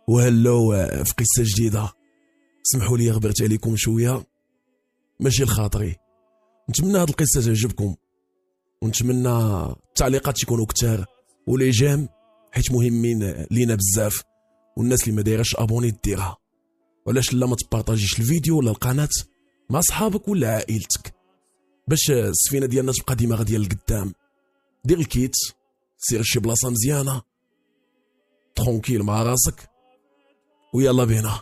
وهلو في قصة جديدة. سمحوا لي غبرت عليكم شوية، ماشي لخاطري. نتمنى هاد القصة تعجبكم، ونتمنى التعليقات يكونوا كتار ولي جيم، حيت مهمين لينا بزاف، والناس اللي ما دايرش ابوني ديرها. وعلاش لا ما تبارطاجيش الفيديو ولا القناة مع صحابك ولا عائلتك، باش السفينة ديالنا تبقى ديما غادية للقدام. دير الكيت، سير شي بلاصة مزيانة ترونكيل مع راسك، ويلا بينا.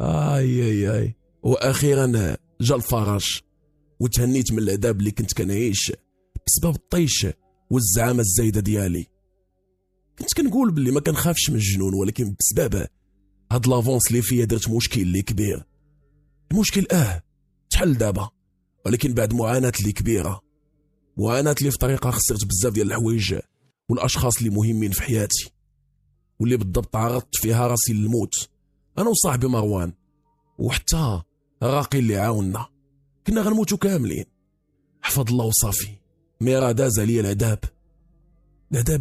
اي واخيرا جا الفرج، وتهنيت من العذاب اللي كنت كنعيش بسبب الطيش والزعامه الزايده ديالي. كنت كنقول باللي ما كنخافش من الجنون، ولكن بسبب هاد لافونس اللي فيا درت مشكل اللي كبير. المشكل تحل دابا، ولكن بعد معاناه اللي كبيره، معاناه اللي في طريقها خسرت بزاف ديال الحوايج والاشخاص اللي مهمين في حياتي، واللي بالضبط عرضت فيها راسي للموت انا وصاحبي مروان، وحتى راقي اللي عاوننا. كنا غنموتوا كاملين، حفظ الله وصافي. مي راه داز عليا العذاب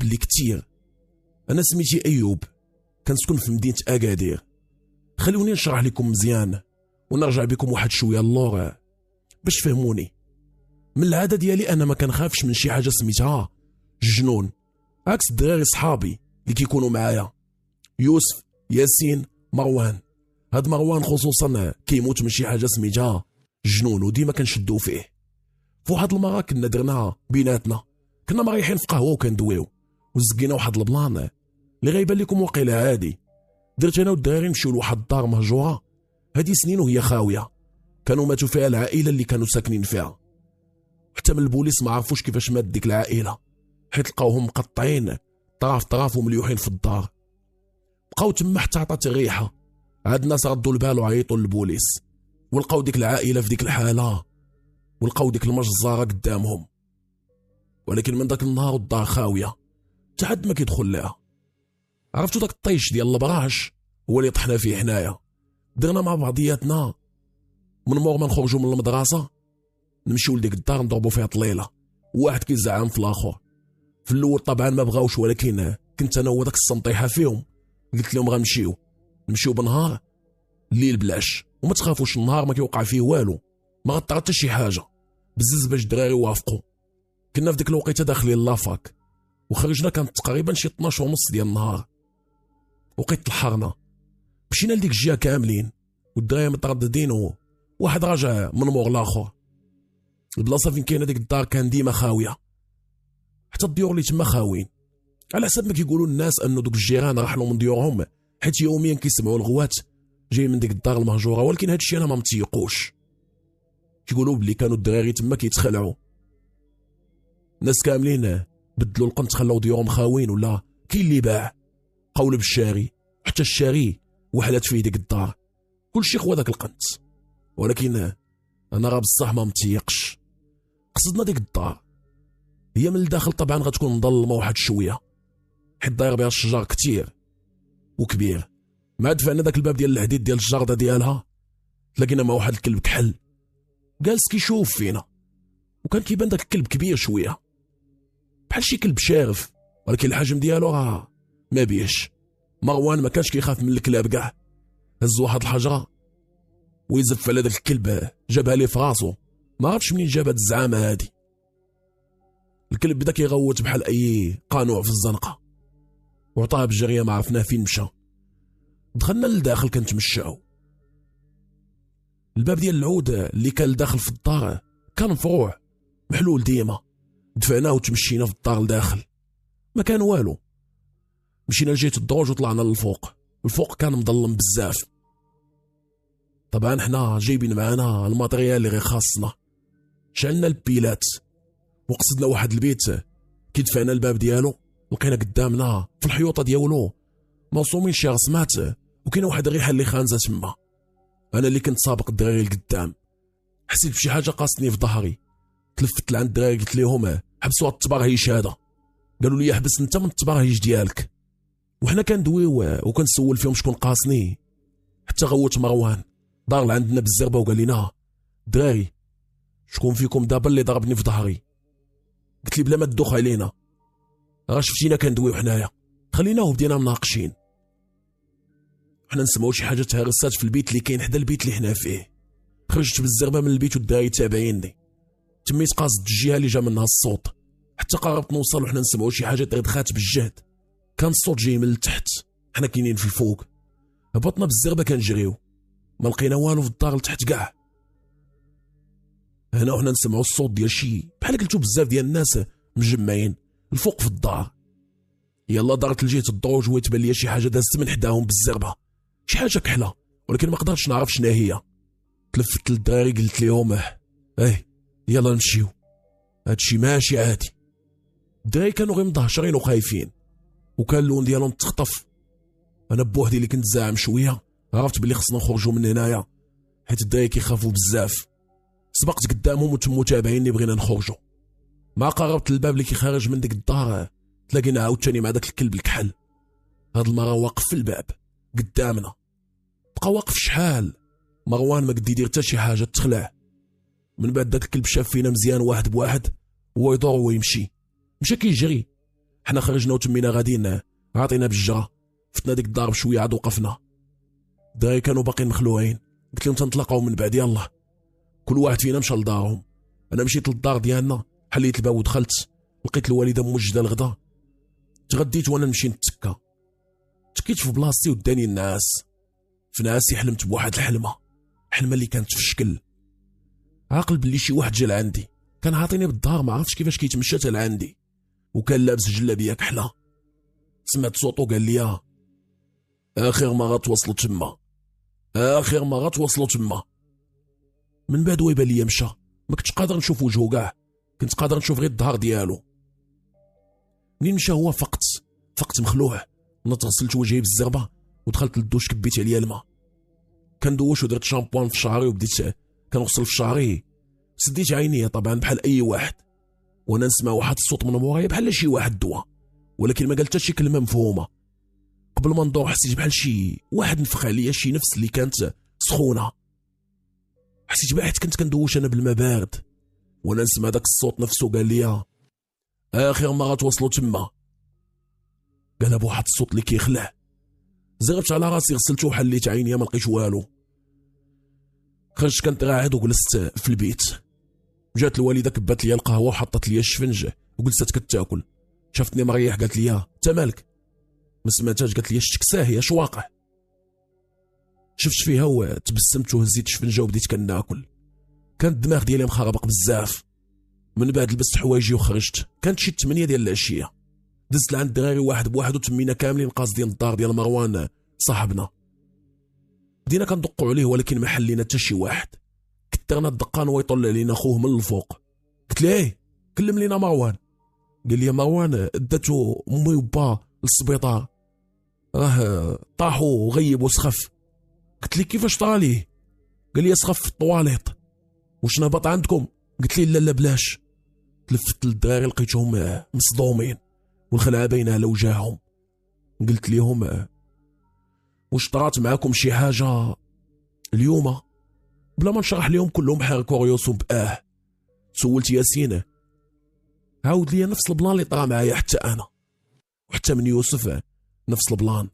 اللي كتير. انا سميتي ايوب، كنسكن في مدينه اكادير. خلوني نشرح لكم مزيان ونرجع بكم واحد شويه اللور باش تفهموني. من العاده ديالي انا ما كنخافش من شي حاجه سميتها الجنون، عكس الدراري صحابي اللي كيكونوا معايا، يوسف، ياسين، مروان. هاد مروان خصوصا كيموت من شي حاجه سميتها الجنون، وديما كنشدو فيه. فواحد المره كنا درناها بيناتنا، كنا مريحين في قهوه وكندويو، وزقينا واحد البلان اللي غايبان لكم واقيلا عادي. درت انا والدراري نمشيو لواحد الدار مهجوره هادي سنين وهي خاويه، كانوا ماتوا فيها العائله اللي كانوا ساكنين فيها. حتى من البوليس ما عرفوش كيفاش مات ديك العائله، حيت لقاوهم مقطعين طراف ومليوحين في الدار. بقاو تما حتى عطات الريحه، عاد الناس ردوا البال وعيطوا للبوليس، ولقاو ديك العائله في ديك الحاله، ولقاو ديك المجزره قدامهم. ولكن من داك النهار والدار خاويه، حتى حد ما كيدخل لها. عرفتوا داك الطيش ديال البراش هو اللي طحنا فيه حنايا. درنا مع بعضياتنا من مور ما نخرجوا من المدرسه نمشيو لديك الدار نضربوا فيها طليله، واحد كيزعم في الاخر. في الاول طبعا ما بغاوش، ولكن كنت انا هو داك السنطيحه فيهم. قلت لهم غنمشيو بنهار، الليل بلاش، وما تخافوش النهار ما كيوقع فيه والو، ما غطرى حتى شي حاجه. بزز باش الدراري وافقوا. كنا في ديك الوقيته داخلين لافاك، وخرجنا كانت تقريبا شي 12 ونص ديال النهار، وقيت الحرنا. مشينا لديك الجهه كاملين والدراري مترددين، وواحد راجع من مور الاخر. البلاصه فين كاينه ديك الدار كان ديما خاويه، حتى الديور اللي تما خاويين، على حسب ما كيقولوا الناس انه دوك الجيران رحلوا من ديورهم، حيت يوميا كيسمعوا الغوات جاي من ديك الدار المهجوره. ولكن هذا الشيء انا ما متيقوش. كيقولوا بلي كانوا الدراري تما كيتخلعوا، الناس كاملين بدلوا القنت، خلاو ديورهم خاوين، ولا كاين اللي باع قول بالشاري، حتى الشاري وحلات فيه ديك الدار، كلشي خوا داك القنت. ولكن انا راه بصح ما متيقش. قصدنا ديك الدار هي من الداخل طبعا غتكون مظلمه واحد شويه، حيت داير بها الشجر كتير وكبير. مع دفعنا داك الباب ديال الحديد ديال الجرده ديالها، تلاقينا مع واحد الكلب كحل جالس كيشوف فينا، وكان كيبان داك الكلب كبير شويه بحال شي كلب شارف، ولكن الحجم ديالو راه ما بيش. مروان ما كانش كيخاف من الكلاب كاع، هز واحد الحجره ويزف على داك الكلب، جابها ليه في راسو. ما عرفتش منين جاب هاد الزعامه هادي. الكلب بدا كيغوت بحال اي قانوع في الزنقه، وعطاه بالجريه ما عرفناه فين مشى. دخلنا للداخل كنتمشاو. الباب ديال العود اللي كان لداخل في الدار كان مفروع محلول ديما. دفعناه وتمشينا في الدار لداخل، ما كان والو. مشينا لجهه الدروج وطلعنا للفوق. الفوق كان مظلم بزاف. طبعا حنا جايبين معانا الماتريال اللي غير خاصنا. شعلنا البيلات وقصدنا واحد البيت. كي دفعنا الباب ديالو لقينا قدامنا في الحيوطه ديالو مرسومين شي رسمات، وكاينه واحد الريحه اللي خانزه تما. انا اللي كنت سابق الدراري لقدام حسيت بشي حاجه قاصتني في ظهري. تلفت لعند الدراري قلت لهم حبسوا هاد التبرهيج هذا. قالوا لي حبس انت من التبرهيج ديالك. وحنا كندويو وكنسول فيهم شكون قاصني، حتى غوت مروان دار عندنا بالزربه وقال لنا: دراري شكون فيكم دابا اللي ضربني في ظهري؟ قلت لي بلا ما تدوخ علينا، راه شفتينا كندويو حنايا، خليناه بدينا مناقشين. حنا نسمعوا شي حاجه تهرسات في البيت اللي كاين حدا البيت اللي حنا فيه. خرجت بالزربه من البيت والدراري تابعيني، تميت قاصد الجهه اللي جا منها الصوت، حتى قربت نوصل وحنا نسمعوا شي حاجه تردخات بالجهد. كان الصوت جاي من التحت، حنا كاينين في الفوق. هبطنا بالزربه كنجريو، ما لقينا والو في الدار لتحت كاع. هنا وحنا نسمعوا الصوت ديال شي بحال قلتو بزاف ديال الناس مجمعين الفوق في الدار. يلا دارت لجهه الدروج ويتبان ليا شي حاجه دازت من حداهم بالزربه، شي حاجه كحله، ولكن ما قدرتش نعرف شنو هي. تلفت للدراري قلت لهم يلا نمشيو، هادشي ماشي عادي. الدراري كانوا غير مدهشرين وخايفين، وكان اللون ديالهم تخطف. انا بوحدي اللي كنت زاعم شويه عرفت بلي خصنا نخرجوا من هنايا، حيت الدراري كيخافوا بزاف. سبقت قدامهم وتمو تابعيني، بغينا نخرجوا. مع قربت للباب اللي كيخرج من ديك الدار تلاقينا عاوتاني مع داك الكلب الكحل. هاد المره واقف في الباب قدامنا، بقى واقف شحال. مروان ما قد يدير حتى شي حاجه تخلع. من بعد داك الكلب شاف فينا مزيان واحد بواحد، هو يدور ويمشي، مشى كيجري. حنا خرجنا وتمينا غاديين، عاطينا بالجرة، فتنا ديك الدار بشويه عاد وقفنا. الدراري كانوا باقيين مخلوعين، قلت لهم تنطلقوا من بعد يلا. كل واحد فينا مشى لدارهم. انا مشيت للدار ديالنا، حليت الباب ودخلت، لقيت الوالده موجده الغدا. تغديت وانا نمشي نتكا، تكيت في بلاصتي وداني النعاس. في نعاسي حلمت بواحد الحلمه اللي كانت في الشكل. عاقل باللي شي واحد جا لعندي، كان عاطيني بالظهر، ما عرفتش كيفاش كيتمشى حتى لعندي، وكان لابس جلابيه كحله. سمعت صوتو قال لي اخر ما غتوصلوا تما، اخر ما غتوصلوا تما. من بعد ويبان لي مشى، ما كنتش قادر نشوف وجهه كاع، كنت قادر نشوف غير الظهر ديالو. منين مشى هو فقت مخلوع. نط غسلت وجهي بالزربه ودخلت للدوش، كبيت عليا الماء، كندوش ودرت شامبوان في شعري وبديت كنغسل في شعري. سديت عيني طبعا بحال اي واحد، وانا نسمع واحد الصوت من مورايا بحال شي واحد دوا، ولكن ما قال حتى شي كلمه مفهومه. قبل ما ندور حسيت بحال شي واحد نفخ عليا شي نفس اللي كانت سخونه. حسيت بحال كنت كندوش انا بالماء بارد، وانا نسمع داك الصوت نفسه قال لي اخر ما غتوصلوا تما. قالها بواحد الصوت اللي كيخلع. زغبت على راسي، غسلت وحليت عينيا، ما لقيتش والو. خرجت كنتقاعد وجلست في البيت. جات الوالده كبات لي القهوه وحطت لي الشفنج وجلست كتاكل. شافتني مريح قالت لي انت مالك؟ ما سمعتهاش، قالت لي شتكساه هي اش واقع؟ شفت فيها وتبسمت وهزيت الشفنجه وبديت كناكل. كان الدماغ ديالي مخربق بزاف. من بعد لبست حوايجي وخرجت، كانت شي 8 ديال العشيه. دزت لعند الدراري واحد بواحد وتمينا كاملين قاصدين الدار ديال مروان صاحبنا. بدينا كندقوا عليه ولكن ما حلينا حتى شي واحد. كثرنا الدقان ويطلع لينا خوه من الفوق. قلت ليه كلم لينا مروان. قال لي مروان داتو امي وبا للسبيطار، راه طاحوا وغيب وسخف. قلت لي كيفاش طاليه؟ قال لي سخف في الطواليط. واش نهبط عندكم؟ قلت لي لا بلاش. تلفت للدراري لقيتهم مصدومين والخلعه باينه على وجههم. قلت لهم واش طرات معاكم شي حاجه اليوم؟ بلا ما نشرح لهم كلهم حركوا ريوسهم سولت ياسين، عاود لي نفس البلان اللي طرا معايا حتى انا، وحتى من يوسف نفس البلان.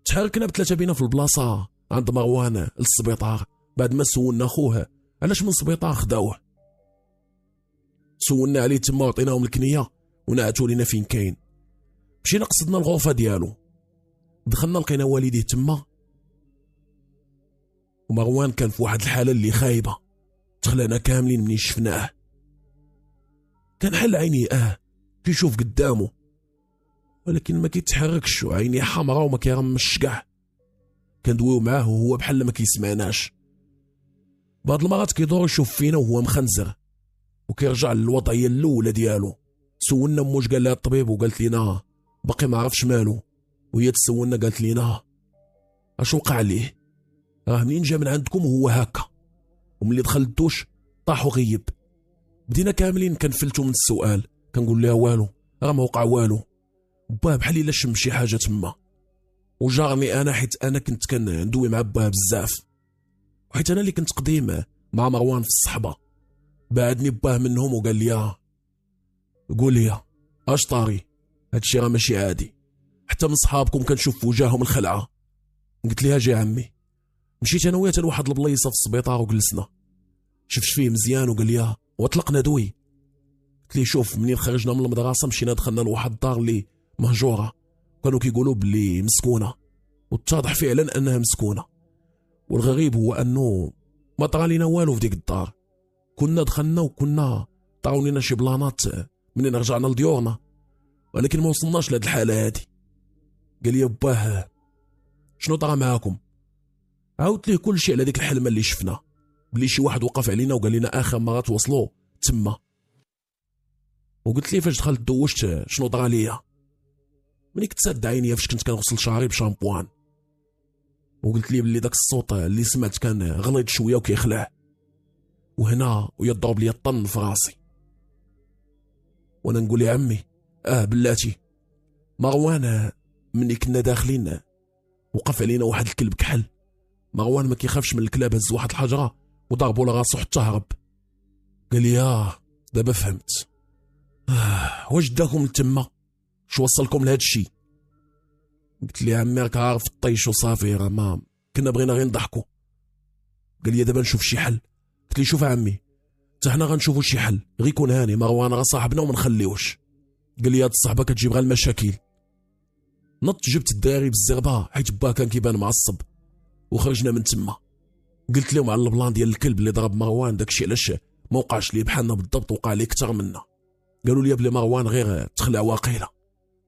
تحركنا بثلاثه بينا في البلاصه عند مروان للسبيطار. بعد ما سولنا خوه علاش من السبيطار خداوه، سولنا عليه تما وعطيناهم الكنيه ونعتوا لينا فين كاين. مشينا قصدنا الغرفه ديالو، دخلنا لقينا والديه تما، ومروان كان في واحد الحاله اللي خايبه. تخلعنا كاملين منين شفناه. كان حل عيني كيشوف قدامه ولكن ما كيتحركش، وعيني حمراء وما كيرمش كاع. كندويو معاه وهو بحال ما كيسمعناش. بعض المرات كيدور يشوف فينا وهو مخنزر وكيرجع للوضعيه الاولى ديالو. سولنا موش قال لها الطبيب وقالت لينا باقي ما عرفش مالو، وهي تسولنا قالت لينا اش وقع ليه، راه منين جا من عندكم وهو هكا، وملي دخل الدوش طاح وغيب. بدينا كاملين كنفلتو من السؤال، كنقول لها والو، راه ما وقع والو. باه بحال الا شم شي حاجه تما، وجارني انا حيت انا كنت كندوي مع باه بزاف، وحيت انا اللي كنت قديم مع مروان في الصحبه. بعدني باه منهم وقال لي قول لي اش طاري؟ هادشي راه ماشي عادي، حتى من صحابكم كنشوف في وجاههم الخلعه. قلت لها جا عمي. مشيت انا وياه لواحد البليصه في السبيطار وجلسنا، شفت فيه مزيان وقال لي وطلقنا دوي. قلت ليه شوف، منين خرجنا من المدرسه مشينا دخلنا لواحد الدار اللي مهجوره، كانوا كيقولوا بلي مسكونه، واتضح فعلا انها مسكونه. والغريب هو انه ما طرا لينا والو في ديك الدار. كنا دخلنا وكنا طراو لينا شي بلانات منين رجعنا لديورنا، ولكن ما وصلناش لهاد الحاله هادي. قال لي باه شنو طرا معاكم؟ عاودت ليه كل شيء على ديك الحلمه اللي شفنا، بلي شي واحد وقف علينا وقال لنا اخر ما غتوصلوا تما. وقلت ليه فاش دخلت دوشت شنو طرا ليا. ملي كنت ساد عينيا فاش كنت كنغسل شعري بشامبوان، وقلت ليه بلي داك الصوت اللي سمعت كان غليظ شويه وكيخلع، وهنا ويضرب لي الطن في راسي. وانا نقول يا عمي بلاتي مروان مني كنا داخلين وقف علينا واحد الكلب كحل. مروان ما كيخافش من الكلاب، هز واحد الحجره وضربوا لراسو حتى هرب. قال لي دابا فهمت. واش داكم لتما؟ شو وصلكم لهاد الشيء؟ قلت لي عمي راك عارف الطيش وصافي، راه ما كنا بغينا غير نضحكوا. قال لي دابا نشوف شي حل. قلت لي شوف عمي، حتى حنا غنشوفوا شي حل، غير يكون هاني مروان راه صاحبنا وما نخليوش. قال لي هاد الصحبه كتجيب غير المشاكل. نط جبت الدراري بالزربه حيت با كان كيبان معصب، وخرجنا من تما. قلت لهم على البلان ديال الكلب اللي ضرب مروان، داكشي علاش ما وقعش ليه بحالنا بالضبط، وقع ليه اكثر منا. قالوا لي بلي مروان غير تخلع واقيله.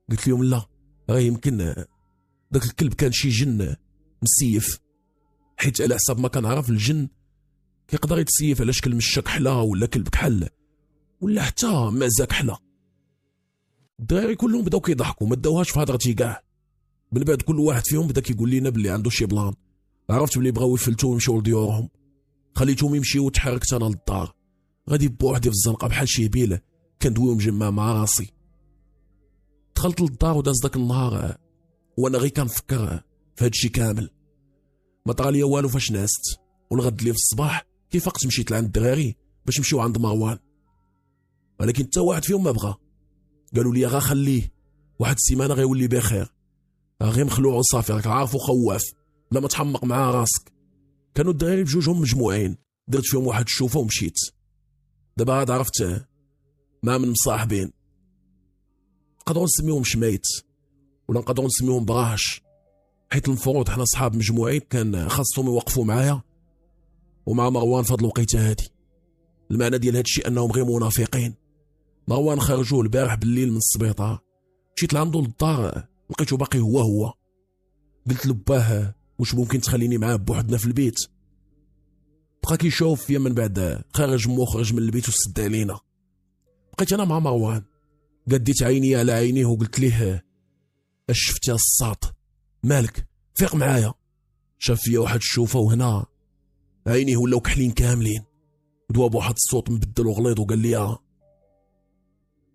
قلت لهم لا، راه يمكن داك الكلب كان شي جن مسيف، حيت على حسب ما كنعرف الجن كيقدر يتسيف على شكل مشا كحله ولا كلب كحل ولا حتى معزه كحله. الدراري كلهم بداو كيضحكوا، ما داوهاش في هضرتي كاع. من بعد كل واحد فيهم بدا كيقول لينا بلي عنده شي بلان. عرفت بلي بغاو يفلتوا ويمشيو لديورهم، خليتهم يمشيو وتحركت انا للدار، غادي بوحدي في الزنقه بحال شي هبيله كندوي مجمع مع راسي. دخلت للدار وداز داك النهار وانا غير كنفكر في هادشي كامل. ما طرا ليا والو فاش نعست، والغد اللي في الصباح كيفقت مشيت لعند الدراري باش نمشيو عند مروان، ولكن حتى واحد فيهم ما بغى. قالوا لي غا خليه واحد السيمانه غيولي بخير، غير مخلوع وصافي، راك عارفو خواف بلا ما تحمق مع راسك. كانوا الدراري بجوجهم مجموعين، درت فيهم واحد الشوفه ومشيت. دابا عاد عرفت ما من مصاحبين، نقدروا نسميوهم شميت ولا نقدروا نسميوهم براش، حيت المفروض حنا صحاب مجموعين كان خاصهم يوقفوا معايا ومع مروان في هاد الوقيته هادي. المعنى ديال هادشي انهم غير منافقين. مروان خرجوه البارح بالليل من السبيطار، مشيت لعندو للدار لقيتو باقي هو. قلت له باه واش ممكن تخليني معاه بوحدنا في البيت؟ بقى كيشوف فيا، من بعد خرج مخرج من البيت وسد علينا. بقيت انا مع مروان، قديت عيني على عينيه وقلت ليه اش شفت يا الساط؟ مالك؟ فيق معايا. شاف فيا واحد الشوفه وهنا عينيه ولاو كحلين كاملين، دوا بواحد الصوت مبدل وغليظ وقال لي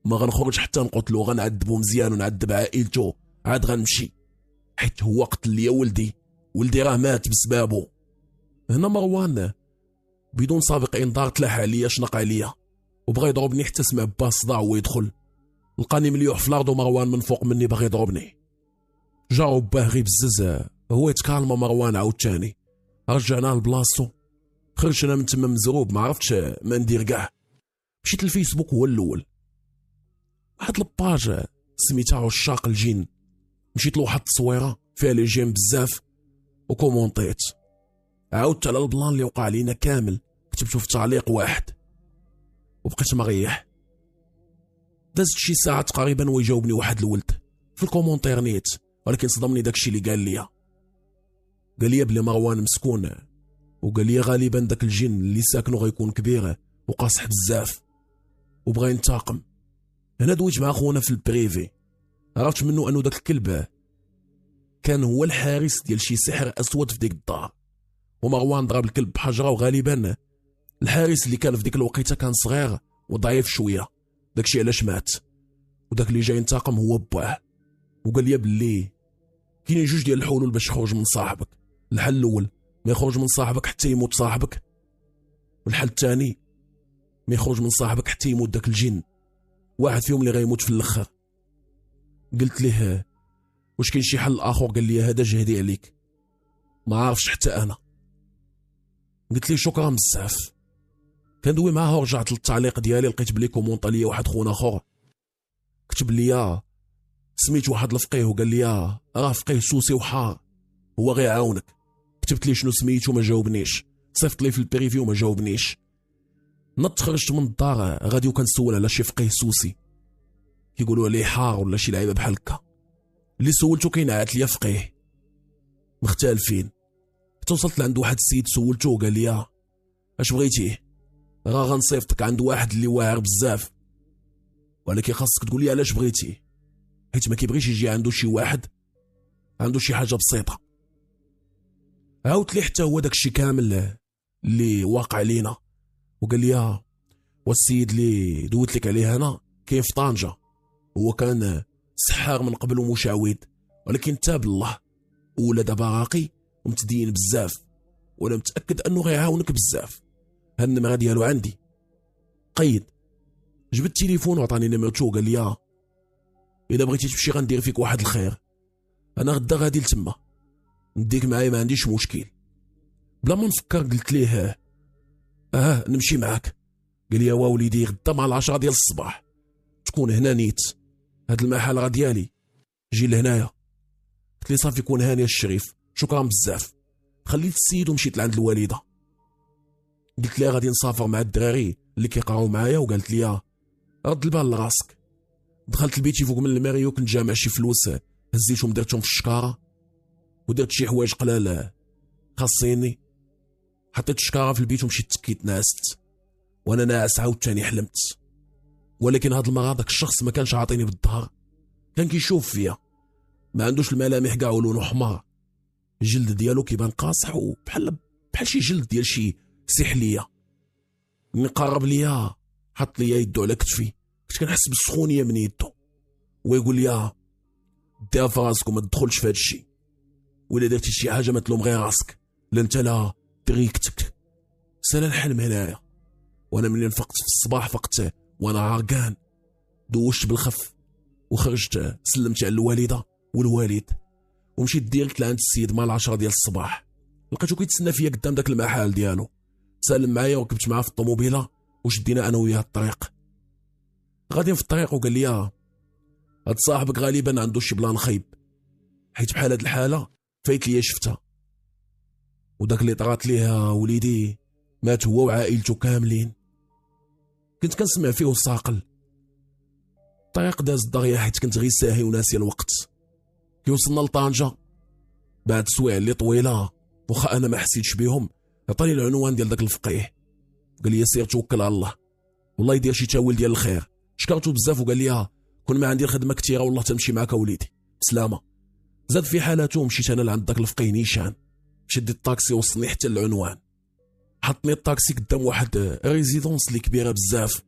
ما غنخرج حتى نقتلو، غنعذبو مزيان ونعذب عائلته، عاد غنمشي حيت هو قتل ليا ولدي راه مات بسبابو. هنا مروان بدون سابق انذار تلاح عليا، شنق عليا وبغى يضربني حتى سمع با صداع ويدخل، لقاني مليوح في الارض ومروان من فوق مني باغي يضربني. جا باه غير بزز هو يتكالما مروان عاوتاني، رجعنا لبلاصتو. خرجت انا من تما مزروب، ما عرفتش ما ندير كاع. مشيت للفيسبوك هو الاول، واحد الباج سميتها عشاق الجن، مشيت لواحد التصويره فيها لي جيم بزاف وكومونطيت، عاودت على البلان اللي وقع لينا كامل، كتبته في تعليق واحد وبقيت مريح. دازت شي ساعه تقريبا ويجاوبني واحد الولد في الكومونتير نيت، ولكن صدمني داكشي اللي قال لي بلي مروان مسكون، وقال لي غالبا داك الجن اللي ساكنو غيكون كبير وقاصح بزاف وبغى ينتقم. هنا دويت مع خونا في البريفي، عرفت منه انه داك الكلب كان هو الحارس ديال شي سحر اسود في ديك الدار، ومروان ضرب الكلب بحجره، وغالبا الحارس اللي كان في ديك الوقيته كان صغير وضعيف شويه، داكشي علاش مات. وداك اللي جاي ينتقم هو باه، وقال لي بلي كاينين جوج ديال الحلول باش تخرج من صاحبك. الحل الاول ما يخرج من صاحبك حتى يموت صاحبك، والحل الثاني ما يخرج من صاحبك حتى يموت داك الجن. واحد فيهم اللي غيموت في الاخر. قلت ليه واش كاين شي حل اخر؟ قال لي هذا جهدي عليك، ما عارفش حتى انا. قلت ليه شكرا بزاف. كندوي معاه ورجعت للتعليق ديالي، لقيت بلي كومونط ليا واحد خونا اخر كتب لي سميت واحد الفقيه وقال لي راه فقيه سوسي وحار، هو غيعاونك. كتبت لي شنو سميتو ما جاوبنيش، صيفط لي في البريفي وما جاوبنيش. نط خرجت من الدار غادي وكنسول على شي فقيه سوسي كيقولوا عليه حار ولا شي لعيبه بحال هكا. اللي سولتو كينعت ليا فقيه مختلفين. حتى وصلت لعند واحد السيد سولتو وقال لي اش بغيتي؟ راه غنصيفطك عند واحد اللي واعر بزاف، ولكن خاصك تقول لي علاش بغيتي، حيت ما كيبغيش يجي عنده شي واحد عنده شي حاجه بسيطه. عاودت لي حتى هو داكشي كامل اللي واقع لينا، وقال لي والسيد اللي دويت لك عليه انا كاين في طنجه، هو كان سحار من قبل ومشعوذ، ولكن تاب الله ولا دابا راقي ومتدين بزاف، وانا متاكد انه غيعاونك بزاف. ها النمره ديالو عندي، قيد. جبت التليفون وعطاني نمرتو وقال لي الا بغيتي تمشي غندير فيك واحد الخير، انا غدا غادي لتما نديك معايا ما عنديش مشكل. بلا ما نفكر قلت ليه نمشي معاك. قال لي وليدي غدا مع 10 ديال الصباح تكون هنا نيت، هاد المحل راه ديالي، جي لهنايا. قلت لي صافي كون هاني الشريف، شكرا بزاف. خليت السيد ومشيت لعند الوالده. قلت لها غادي نسافر مع الدراري اللي كيقراو معايا، وقالت لي رد البال لراسك. دخلت لبيتي فوق من الماريو، كنت جامع شي فلوس هزيتهم درتهم في الشكاره، ودرت شي حوايج قلال خاصيني، حطيت الشكاره في البيت ومشيت تكيت نعست. وانا ناعس عاوتاني حلمت، ولكن هاد المره داك الشخص ما كانش عاطيني بالظهر، كان كيشوف فيا، ما عندوش الملامح كاع ولونه حمار، الجلد ديالو كيبان قاصح وبحال شي جلد ديال شي سحليه. ملي قرب ليا حط ليا يدو على كتفي، كنت كنحس بالسخونيه من يدو، ويقول لي ديها في راسك وما تدخلش في هاد الشيء، ولا درتي شي حاجه ما تلوم غير راسك، لا انت لا تريكتك. سالا الحلم هنايا، وانا ملي فقت في الصباح فقت وانا عرقان، دوشت بالخف وخرجت سلمت على الوالده والوالد، ومشيت ديريكت لعند السيد مال 10 ديال الصباح. لقيتو كيتسنى فيا قدام داك المحل ديالو، سالم معايا وركبت معاه في الطوموبيله وشدينا انا وياه الطريق. غاديين في الطريق وقال لي هاد صاحبك غالبا عنده شي بلان خايب، حيت بحال هاد الحاله فايت ليا شفتها، وداك اللي طرات ليه وليدي مات هو وعائلته كاملين. كنت كنسمع فيه وساقل. الطريق داز دغيا حيت كنت غير ساهي وناسي الوقت. كي وصلنا لطنجه بعد سوايع اللي طويله، واخا انا ما حسيتش بهم، عطاني العنوان ديال داك الفقيه، قال لي سير توكل على الله، والله يدير شي تاويل ديال الخير. شكرته بزاف وقال لي كون ما عندي الخدمه كثيره والله تمشي معاك وليدي بسلامه. زاد في حالته ومشيت انا لعند داك الفقيه نيشان، شديت الطاكسي وصلني حتى العنوان. حطني الطاكسي قدام واحد ريزيدونس اللي كبيره بزاف.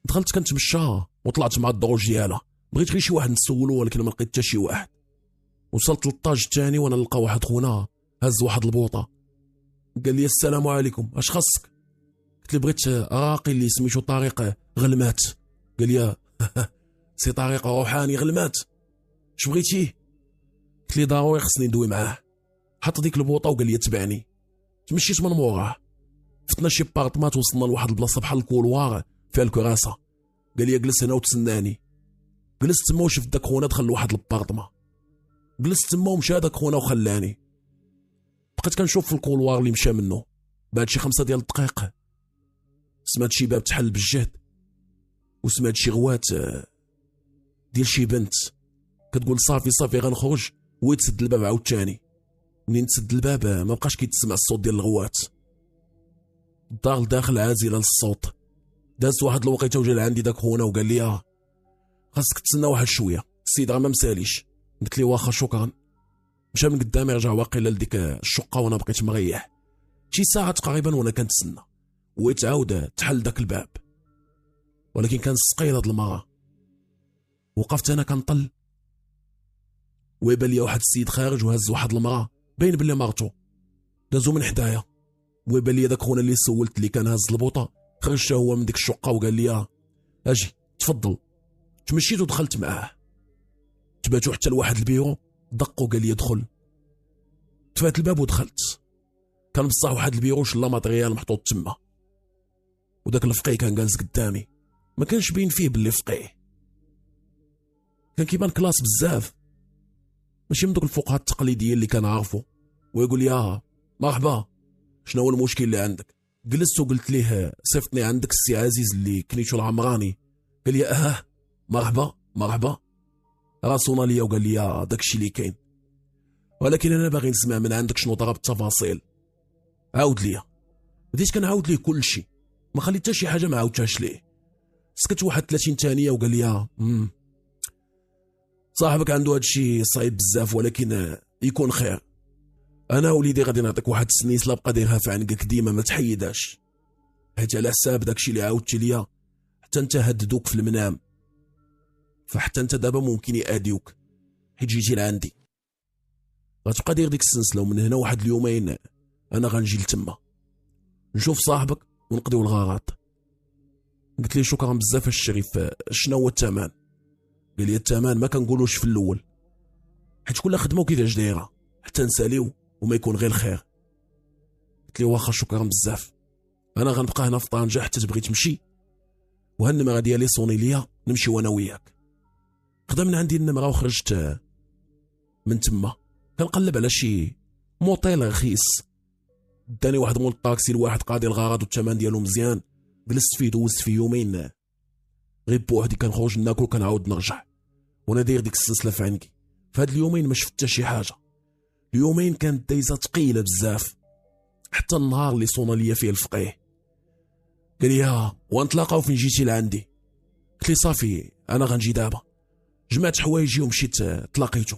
دخلت كنتمشى وطلعت مع الدروج ديالها، بغيت غير شي واحد نسولو ولكن ما لقيت حتى شي واحد. وصلت للطاج الثاني وانا نلقى واحد خونا هز واحد البوطه، قال لي السلام عليكم اش خاصك؟ قلت له بغيت راقي اللي سميتو طريق غلمات. قال لي سي طريق روحاني غلمات، اش بغيتي؟ قلت لي ضروري خصني ندوي معاه. حط ديك البوطه وقال لي تبعني. تمشيت من موراه، فتنا شي بارطمات، وصلنا لواحد البلاصه بحال الكولوار فيها الكراسه. قال لي جلس هنا وتسناني. جلست تما وشفت داك خونا دخل لواحد البارطما، جلست تما ومشى داك خونا وخلاني. بقيت كنشوف في الكولوار اللي مشى منه. بعد شي 5 ديال الدقائق سمعت شي باب تحل بالجهد، وسمعت شي غوات ديال شي بنت كتقول صافي صافي غنخرج، ويتسد الباب عاوتاني. منين تسد الباب ما بقاش كيتسمع الصوت ديال الغوات. الدار لداخل عازله للصوت. دازت واحد الوقيته وجا لعندي داك خونا وقال لي خاصك تسنى واحد شويه، السيد راه ما مساليش. قلت لي واخا شكرا. مشى من قدامي رجع واقيلا لديك الشقه وانا بقيت مريح شي ساعه تقريبا وانا كنتسنى، ويتعاود تحل داك الباب، ولكن كان ثقيل هاد المره. وقفت انا كنطل، ويبان لي واحد السيد خارج وهز واحد المراه باين بلي مرتو، دازو من حدايا. ويبان لي داك خونا اللي سولت اللي كان هز البوطه خرج هو من ديك الشقه وقال لي اجي تفضل. تمشيت ودخلت معاه، تباتو حتى لواحد البيرو، دق وقال لي ادخل. تفات الباب ودخلت. كان بصح واحد البيرو شلا ماتريال محطوط تما، وداك الفقيه كان جالس قدامي، ما كانش باين فيه باللي فقيه، كان كيبان كلاس بزاف، ماشي من دوك الفقهاء التقليديين اللي كان عارفو. ويقول لي مرحبا، شنو هو المشكل اللي عندك؟ جلست وقلت ليه صيفطني عندك السي عزيز اللي كنيتو العمراني. قال لي مرحبا مرحبا، راسونا ليا وقال لي داكشي اللي كاين، ولكن انا باغي نسمع من عندك شنو طرا بالتفاصيل. عاود ليا. بديت كنعاود ليه كل شيء، ما خليت حتى شي حاجه ما عاودتهاش ليه. سكت واحد 30 ثانيه وقال لي صاحبك عنده هادشي صعيب بزاف، ولكن يكون خير. انا وليدي غادي نعطيك واحد السنيس لا بقى ديرها في عنقك ديما، ما تحيدهاش، حيت على حساب داكشي اللي عاودتي ليا حتى انت هددوك في المنام، فحتى انت دابا ممكن يأديوك حيت جيتي لعندي. غتبقى دير ديك السلسله، ومن هنا واحد اليومين انا غنجي لتما نشوف صاحبك ونقضيو الغلط. قلت لي شكرا بزاف الشريف، شنو هو الثمن؟ قال لي الثمن ما كنقولوش في الاول، حيت كل خدمه وكيفاش دايره، حتى نساليو وما يكون غير الخير. قلت لي واخا شكرا بزاف، انا غنبقى هنا في طنجه حتى تبغي تمشي، وهالنمره ديالي صوني ليا نمشي وانا وياك. خدا من عندي النمره وخرجت من تما، كنقلب على شي موطيل رخيص، داني واحد مول الطاكسي لواحد قاضي الغرض والثمن ديالو مزيان. جلست فيه دوزت فيه يومين غير بوحدي، كنخرج ناكل وكنعاود نرجع وانا داير ديك السلسله في عنقي. في هاد اليومين ما شفت حتى شي حاجه، اليومين كانت دايزه ثقيله بزاف، حتى النهار اللي صونا ليا فيه الفقيه. قال لي ونتلاقاو فين جيتي لعندي. قلت لي صافي انا غنجي دابا. جمعت حوايجي ومشيت تلاقيتو.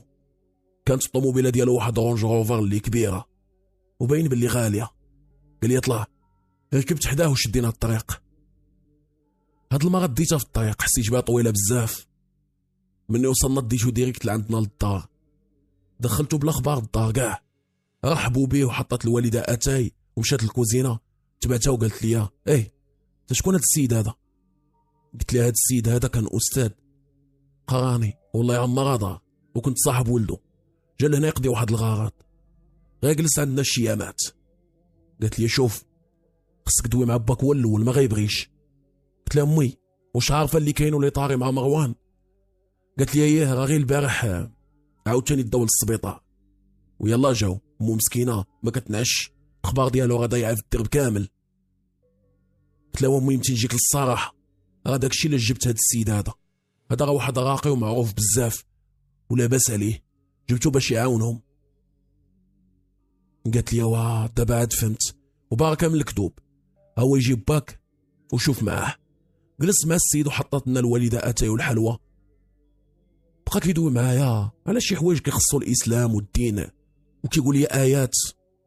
كانت الطوموبيله ديالو واحد رونج روفر اللي كبيره وباين باللي غاليه. قال لي اطلع. ركبت حداه وشدينا الطريق. هاد المره ديتها في الطريق، حسيت بها طويله بزاف. مني وصلنا ديتو ديريكت لعندنا للدار، دخلتو بالاخبار الدار كاع، رحبوا بيه وحطت الوالده اتاي ومشات للكوزينه، تبعتها وقالت لي انت شكون هاد السيد هذا؟ قلت لها هاد السيد هذا كان استاذ قراني والله يعمر دار، وكنت صاحب ولده، جا لهنا يقضي واحد الغرض، غير جلس عندنا الشيامات. قالت لي شوف خصك دوي مع باك هو الاول ما غيبغيش. قلت لها امي واش عارفه اللي كاين واللي طاري مع مروان؟ قالت لي اييه راه غير البارح عاوتاني داو للسبيطار ويلا جاو، مو مسكينه ما كتنعش، الاخبار ديالو راه ضايعه في الدرب كامل. قلت لها امي متي نجيك للصراحه، راه داكشي اللي جبت هاد السيد هذا راه واحد راقي ومعروف بزاف ولاباس عليه، جبتو باش يعاونهم. قالت لي واه دابا عاد فهمت، وباركه من الكذوب، هو يجيب باك وشوف معاه. جلست مع السيد وحطت لنا الوالده اتاي والحلوى، بقى كيدوي معايا على شي حوايج كيخصو الاسلام والدين، وكيقول لي ايات،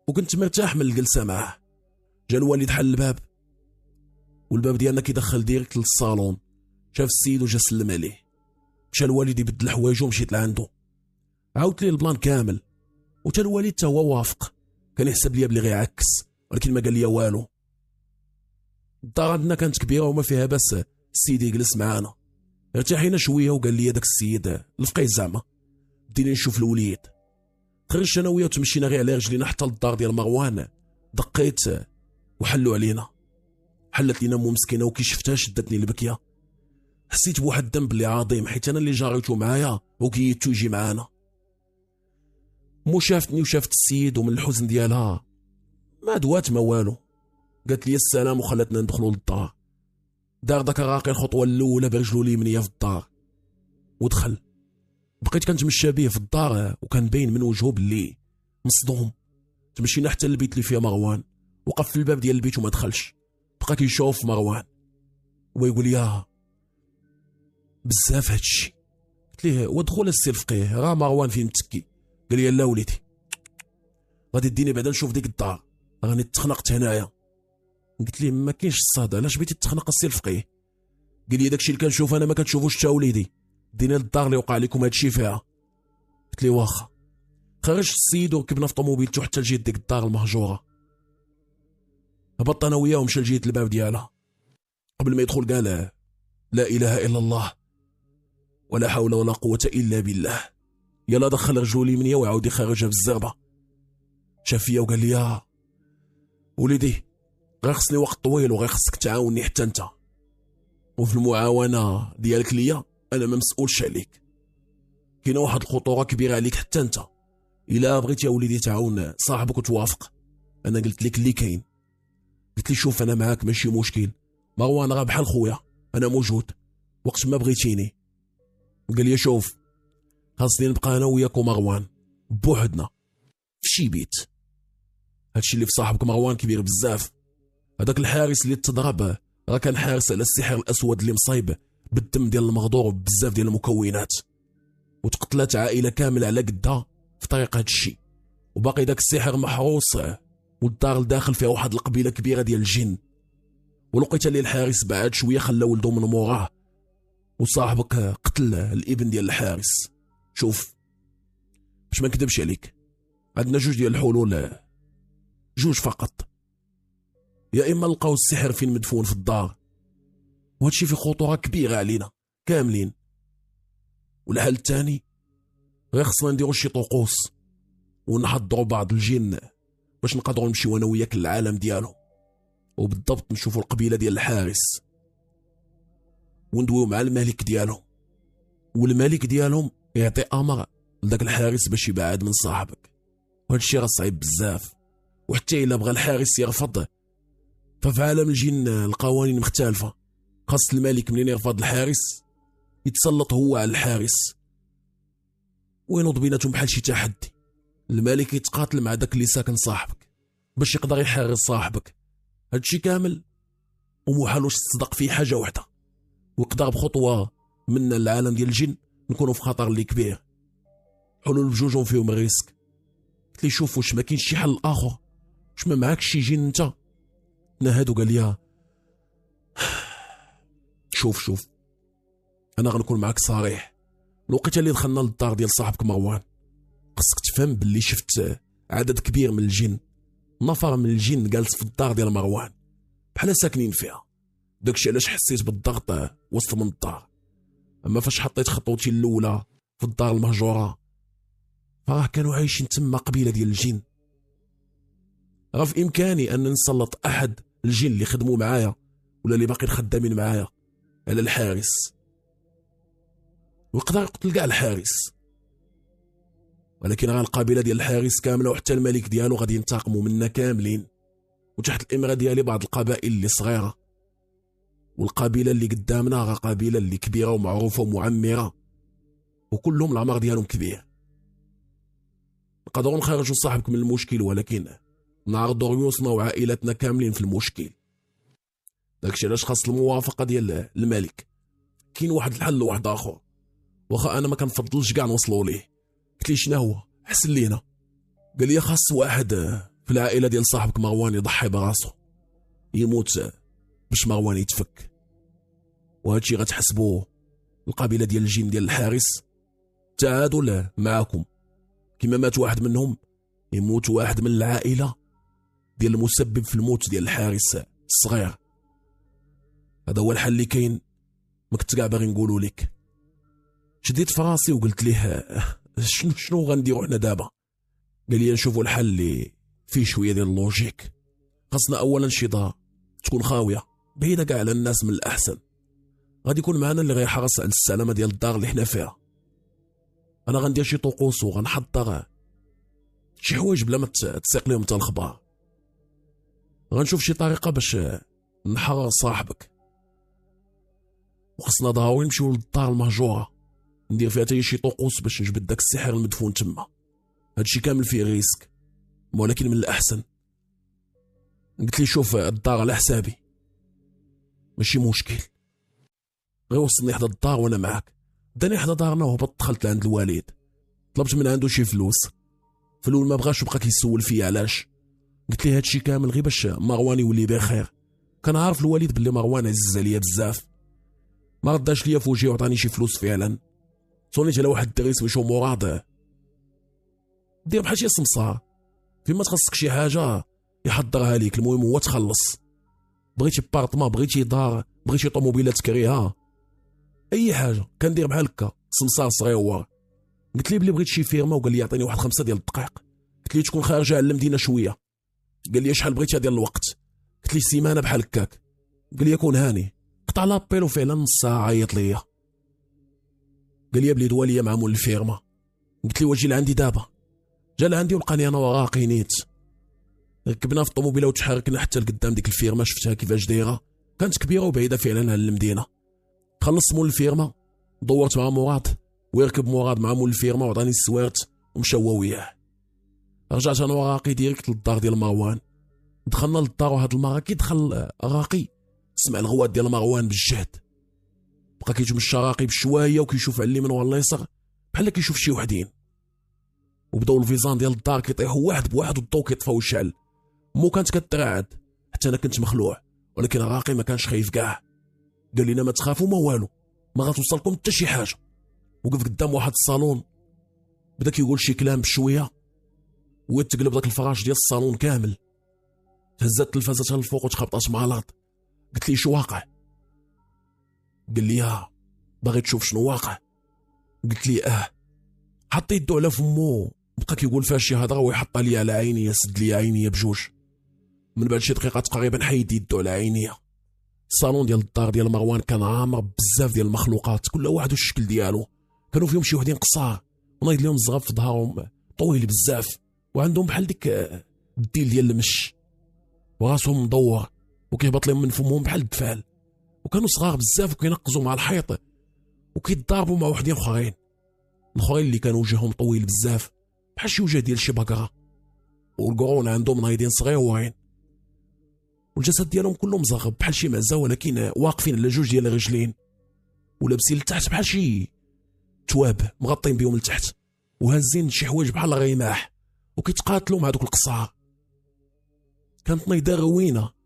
وكنت مرتاح من الجلسه معاه. جا الوالد حل الباب، والباب ديالنا كيدخل ديريكت للصالون. شاف السيد وجا سلم عليه، مشى الوالد يبدل حوايجو ومشيت لعندو، عاودت ليه البلان كامل، وتا الوالد تا هو وافق، كان يحسب ليا بلي غيعكس، ولكن ما قال لي والو. الدار عندنا كانت كبيره وما فيها باس، السيد يجلس معانا، ارتاحينا شويه وقال لي داك السيد الفقيه زعما بدينا نشوف الوليد. خرجت انا وياه وتمشينا غير على رجلينا حتى للدار ديال مروان، دقيت وحلوا علينا، حلت لينا مو مسكينه وكي شفتها شدتني البكيه، حسيت بواحد الذنب اللي عظيم، حيت انا اللي جاريتو معايا وكيتو يجي معانا. مو شافتني وشافت السيد، ومن الحزن ديالها ما دوات ما والو، قالت لي السلام وخلاتنا ندخلوا للدار. دار داك الراقي الخطوه الاولى برجلو اليمنيه في الدار ودخل. بقيت كنتمشى بيه في الدار وكان باين من وجهه باللي مصدوم. تمشينا حتى للبيت اللي فيه مروان، وقف في الباب ديال البيت وما دخلش، بقى كيشوف مروان ويقول لي بزاف هادشي. قلت ليه ودخل السي الفقيه، راه مروان فين متكي؟ قال لي لا وليدي غادي ديني بعدا نشوف ديك الدار، راني تخنقت هنايا. قلت لي ما كاينش الصاد، علاش بغيتي تخنق السي الفقيه؟ قال لي داكشي اللي كنشوف انا ما كتشوفوش حتى وليدي، ديني للدار اللي وقع لكم هادشي فيها. قلت لي واخا. خرجت السيد وركبنا في طوموبيلته حتى لجيت ديك الدار المهجوره، هبطت انا وياه ومشى لجهه الباب ديالها. قبل ما يدخل قال لا اله الا الله، ولا حول ولا قوه الا بالله. يلا دخل رجلو اليمنيه وعاود يخرجها بالزربه. شاف فيا وقال لي وليدي غير خصني وقت طويل وغير خصك تعاوني حتى انت، وفي المعاونه ديالك ليا انا ما مسؤولش عليك. كاينه واحد الخطوره كبيره عليك حتى انت، الا بغيت يا وليدي تعاون صاحبك وتوافق. انا قلت لك اللي كاين، قلت لي شوف انا معاك ماشي مشكل، مروان راه بحال خويا، انا موجود وقت ما بغيتيني. قال لي شوف خاصني نبقى انا وياك ومروان بوحدنا في شي بيت. هادشي اللي في صاحبك مروان كبير بزاف. هذاك الحارس اللي تضرب راه كان حارس على السحر الاسود اللي مصايب بالدم ديال المغدور وبزاف ديال المكونات، وتقتلت عائله كامله على قدها في طريق هاد الشيء، وباقي داك السحر محروس، والدار الداخل فيها واحد القبيله كبيره ديال الجن. ولقيت اللي الحارس بعد شويه خلى ولده من موراه، وصاحبك قتل الابن ديال الحارس. شوف باش ما نكذبش عليك، عندنا جوج ديال الحلول، جوج فقط. يا اما نلقاو السحر فين مدفون في الدار، وهادشي فيه خطوره كبيره علينا كاملين، والحل الثاني غير خصنا نديرو شي طقوس ونحضروا بعض الجن باش نقدروا نمشيو انا وياك للعالم ديالهم، وبالضبط نشوفوا القبيله ديال الحارس وندويو مع الملك ديالهم، والملك ديالهم يعطي امر لذاك الحارس باش يبعد من صاحبك. وهذا الشيء راه صعيب بزاف، وحتى الا بغى الحارس يرفض ففي عالم الجن القوانين مختلفه. خاص الملك منين يرفض الحارس يتسلط هو على الحارس وينوض بيناتهم بحال شي تحدي. الملك يتقاتل مع داك اللي ساكن صاحبك باش يقدر يحرر صاحبك. هادشي كامل ومحال واش تصدق فيه حاجه وحده، ويقدر بخطوه من العالم ديال الجن نكونوا في خطر اللي كبير. حلول بجوجهم فيهم الريسك. قلت لي شوف واش ما كاينش شي حل اخر، واش ما معاكش شي جن انت؟ نهاد وقال لي شوف انا غنكون معاك صريح. الوقيته اللي دخلنا للدار ديال صاحبك مروان خصك تفهم باللي شفت عدد كبير من الجن، نفر من الجن جالس في الدار ديال مروان بحال ساكنين فيها. داكشي علاش حسيت بالضغط وسط من الدار. اما فاش حطيت خطوتي الاولى في الدار المهجوره فراه كانوا عايشين تما قبيله ديال الجن. راه في امكاني ان نسلط احد الجن اللي خدموا معايا ولا اللي باقيين خدامين معايا على الحارس، ويقدر يقتل كاع الحارس، ولكن راه القبيله ديال الحارس كامله وحتى الملك ديالو غادي ينتقموا منا كاملين، وتحت الامره ديالي بعض القبائل اللي صغيره. والقبيله اللي قدامنا راه قبيله اللي كبيره ومعروفه ومعمره، وكلهم العمر ديالهم كبير. نقدروا نخرجوا صاحبك من المشكل، ولكن نعرضوا رؤوسنا وعائلتنا كاملين في المشكل. داكشي علاش خاص الموافقه ديال الملك. كاين واحد الحل واحد اخر، واخا انا ما كنفضلش كاع نوصلوا ليه. قلت لي شنو هو؟ حسن لينا. قال لي خاص واحد في العائله ديال صاحبك مروان يضحي براسو، يموت باش مروان يتفك. وهادشي غتحسبوه القبيله ديال الجن ديال الحارس تعادل معاكم. كما مات واحد منهم يموت واحد من العائله ديال المسبب في الموت ديال الحارس الصغير. هذا هو الحل اللي كاين، ما كنت كاع باغي نقولوا لك. شديت فراسي وقلت ليه شنو غنديروا حنا دابا؟ قال لي نشوفوا الحل اللي فيه شويه ديال اللوجيك. خاصنا اولا شي دار تكون خاويه بعيده كاع على الناس من الاحسن. غادي يكون معنا اللي غيحرص على السلامه ديال الدار اللي حنا فيها. انا غندير شي طقوس وغنحضر شي حوايج بلا ما تسيق لهم حتى الخبار. غنشوف شي طريقه باش نحرر صاحبك، وخصنا ضروري نمشيو للدار المهجوره ندير فيها حتى شي طقوس باش نجبد داك السحر المدفون تما. هادشي كامل فيه ريسك، ولكن من الاحسن. قلت لي شوف الدار على حسابي ماشي مشكل، غير وصلني حدا الدار وانا معاك. داني حدا دارنا وهبط دخلت لعند الوالد، طلبت من عنده شي فلوس. في الاول ما بغاش وبقى كيسول فيا علاش. قلت لي هادشي كامل غير باش مروان يولي بخير. كان عارف الوالد باللي مروان عزيز عليا بزاف، ما رداش ليا فوجي وعطاني شي فلوس فعلا. صونيت على واحد الدري سميتو مراد، دير بحال شي سمسار، فيما تخصك شي حاجه يحضرها ليك. المهم هو تخلص، بغيتي بارطما، بغيتي دار، بغيتي طوموبيله تكريها، اي حاجه كندير بحال هكا سمسار صغيور. قلت ليه بلي بغيت شي فيرما وقال لي يعطيني واحد 5 ديال الدقائق. قلت ليه تكون خارجه على المدينه شويه. قال لي شحال بغيتها ديال الوقت. قلت ليه سيمانه بحال هكاك. قال لي كون هاني. قطع لابيل وفعلا نص ساعه عيط ليا. قال لي بلي دواليه مع مول الفيرما. قلت ليه واجي لعندي دابا. جا لعندي ولقاني انا وراقي نيت. ركبنا في الطوموبيله وتحركنا حتى لقدام ديك الفيرما. شفتها كيفاش دايره، كانت كبيره وبعيده فعلا على المدينه. خلصت مول الفيرما دورت مع مراد ويركب مراد مع مول الفيرما وعطاني السوارت ومشى هو وياه. رجعت انا وراقي ديريكت للدار ديال مروان. دخلنا للدار وهاد المره كي دخل راقي سمع الغوات ديال مروان بالجهد. بقى كيتمشى راقي بشويه وكيشوف على اليمين وعلى اليسار بحال كيشوف شي وحدين. وبداو الفيزان ديال الدار كيطيحوا واحد بواحد والضو كيطفى ويشعل. مو كانت كترعد حتى انا كنت مخلوع، ولكن راقي ما كانش خايف كاع. قال لنا ما تخافوا ما والو، ما غتوصلكم حتى شي حاجه. وقف قدام واحد الصالون بدا كيقول شي كلام بشويه وتقلب داك الفراش ديال الصالون كامل. تهزت التلفازه الفوق وتخبطات مع الارض. قلت لي شو واقع؟ قال لي باغي تشوف شنو واقع؟ قلت لي حط يدو على فمو بقى كيقول فيها شي هضره ويحط لي على عينيا، سد لي عينيا بجوج. من بعد شي دقيقه تقريبا حيد يدو على عينيا. الصالون ديال الدار ديال مروان كان عامر بزاف ديال المخلوقات، كل واحد والشكل ديالو. كانوا فيهم شي وحدين قصار ونايض لهم الزغاب في ظهرهم طويل بزاف، وعندهم بحال ديك الديل ديال المش، وراسهم مدور وكيهبط لهم من فمهم بحال الدفال. وكانوا صغار بزاف وكينقزوا مع الحيط وكيتضاربوا مع وحدين اخرين. الاخرين اللي كانوا وجههم طويل بزاف بحال شي وجه ديال شي بقره، والقرون عندهم نايضين صغيورين، والجسد ديالهم كله مزغب بحال شي معزه، ولكن واقفين على جوج ديال الرجلين ولابسين لتحت بحال شي تواب مغطين بهم لتحت، وهازين شي حوايج بحال الرماح وكيتقاتلوا مع دوك القصار. كانت نايضه روينه.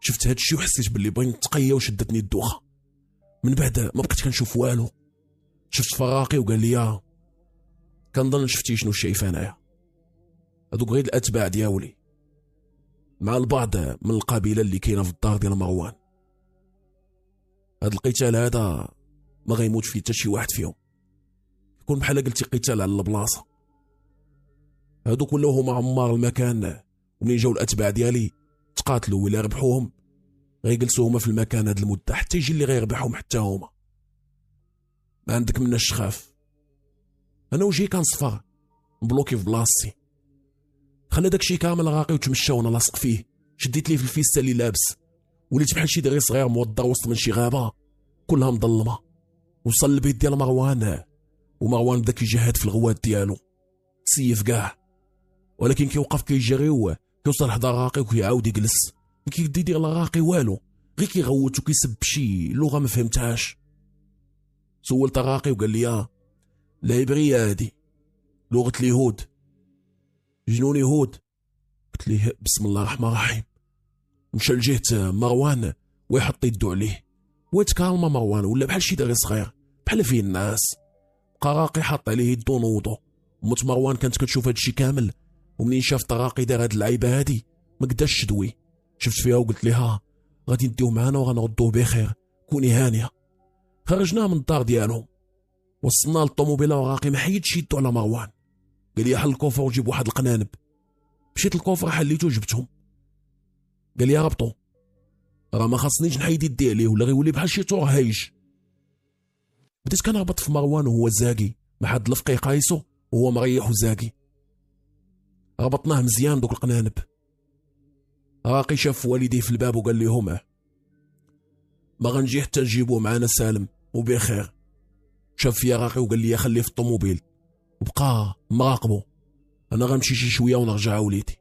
شفت هاد الشيء وحسيت باللي بغيت نتقيا وشدتني الدوخه. من بعد ما بقيت كنشوف والو. شفت فراقي وقال لي كنظن شفتي شنو شايف انايا. هادوك غير الاتباع ديالي مع البعض من القبيله اللي كاينه في الدار ديال مروان. هاد القتال هذا ما غيموت فيه حتى شي واحد فيهم، يكون بحال قلتي قتال على البلاصه. هادوك ولاو هما عمار المكان، ومنين جاو الاتباع ديالي تقاتلوا، ولا ربحوهم غيجلسوا هما في المكان هاد المده حتى يجي اللي غيربحهم حتى هما. ما عندك مناش تخاف. انا وجهي كان صفر مبلوكي في بلاصتي. خلى داكشي كامل راقي وتمشى وانا لاصق فيه. شديت ليه في الفيستا اللي لابس، وليت بحال شي دري صغير موضر وسط من شي غابه كلها مظلمه. وصل البيت ديال مروان، ومروان بدا كيجهد في الغوات ديالو تسيف كاع، ولكن كيوقف كيجري وكيوصل حدا راقي وكيعاود يجلس. ما كيقدر يدير لا راقي والو، غير كيغوت وكيسب شي لغه ما فهمتهاش. سولت راقي وقال لي العبريه هادي لغه اليهود، جنون يهود. قلت ليه بسم الله الرحمن الرحيم. مشى لجهه مروان ويحط يدو عليه ويتكالما. مروان ولا بحال شي دري صغير بحال فيه الناس. بقى راقي حط عليه يدو نوضو. موت مروان كانت كتشوف هادشي كامل، ومنين شاف طراقي دار هاد اللعيبه هادي ما قداش تدوي. شفت فيها وقلت لها غادي نديوه معانا وغنردوه بخير، كوني هانيه. خرجناه من الدار ديالهم، وصلنا للطوموبيله وراقي ما حيدش يدو على مروان. قال لي حل الكوفر وجيب واحد القنانب. مشيت الكوفر حليته وجبتهم. قال لي ربطو، راه ما خاصنيش نحيد يدي عليه ولا غيولي بحال شي طور هايج. بديت كنهبط في مروان وهو زاكي مع حد الفقي قايسو وهو مريح وزاكي. ربطناه مزيان دوك القنانب. راقي شاف والديه في الباب وقال لهم ما غنجي حتى نجيبوه معنا سالم وبخير. شاف فيا راقي وقال لي خليه في الطوموبيل وبقى مراقبو. انا غنمشي شي شويه ونرجع وليدي.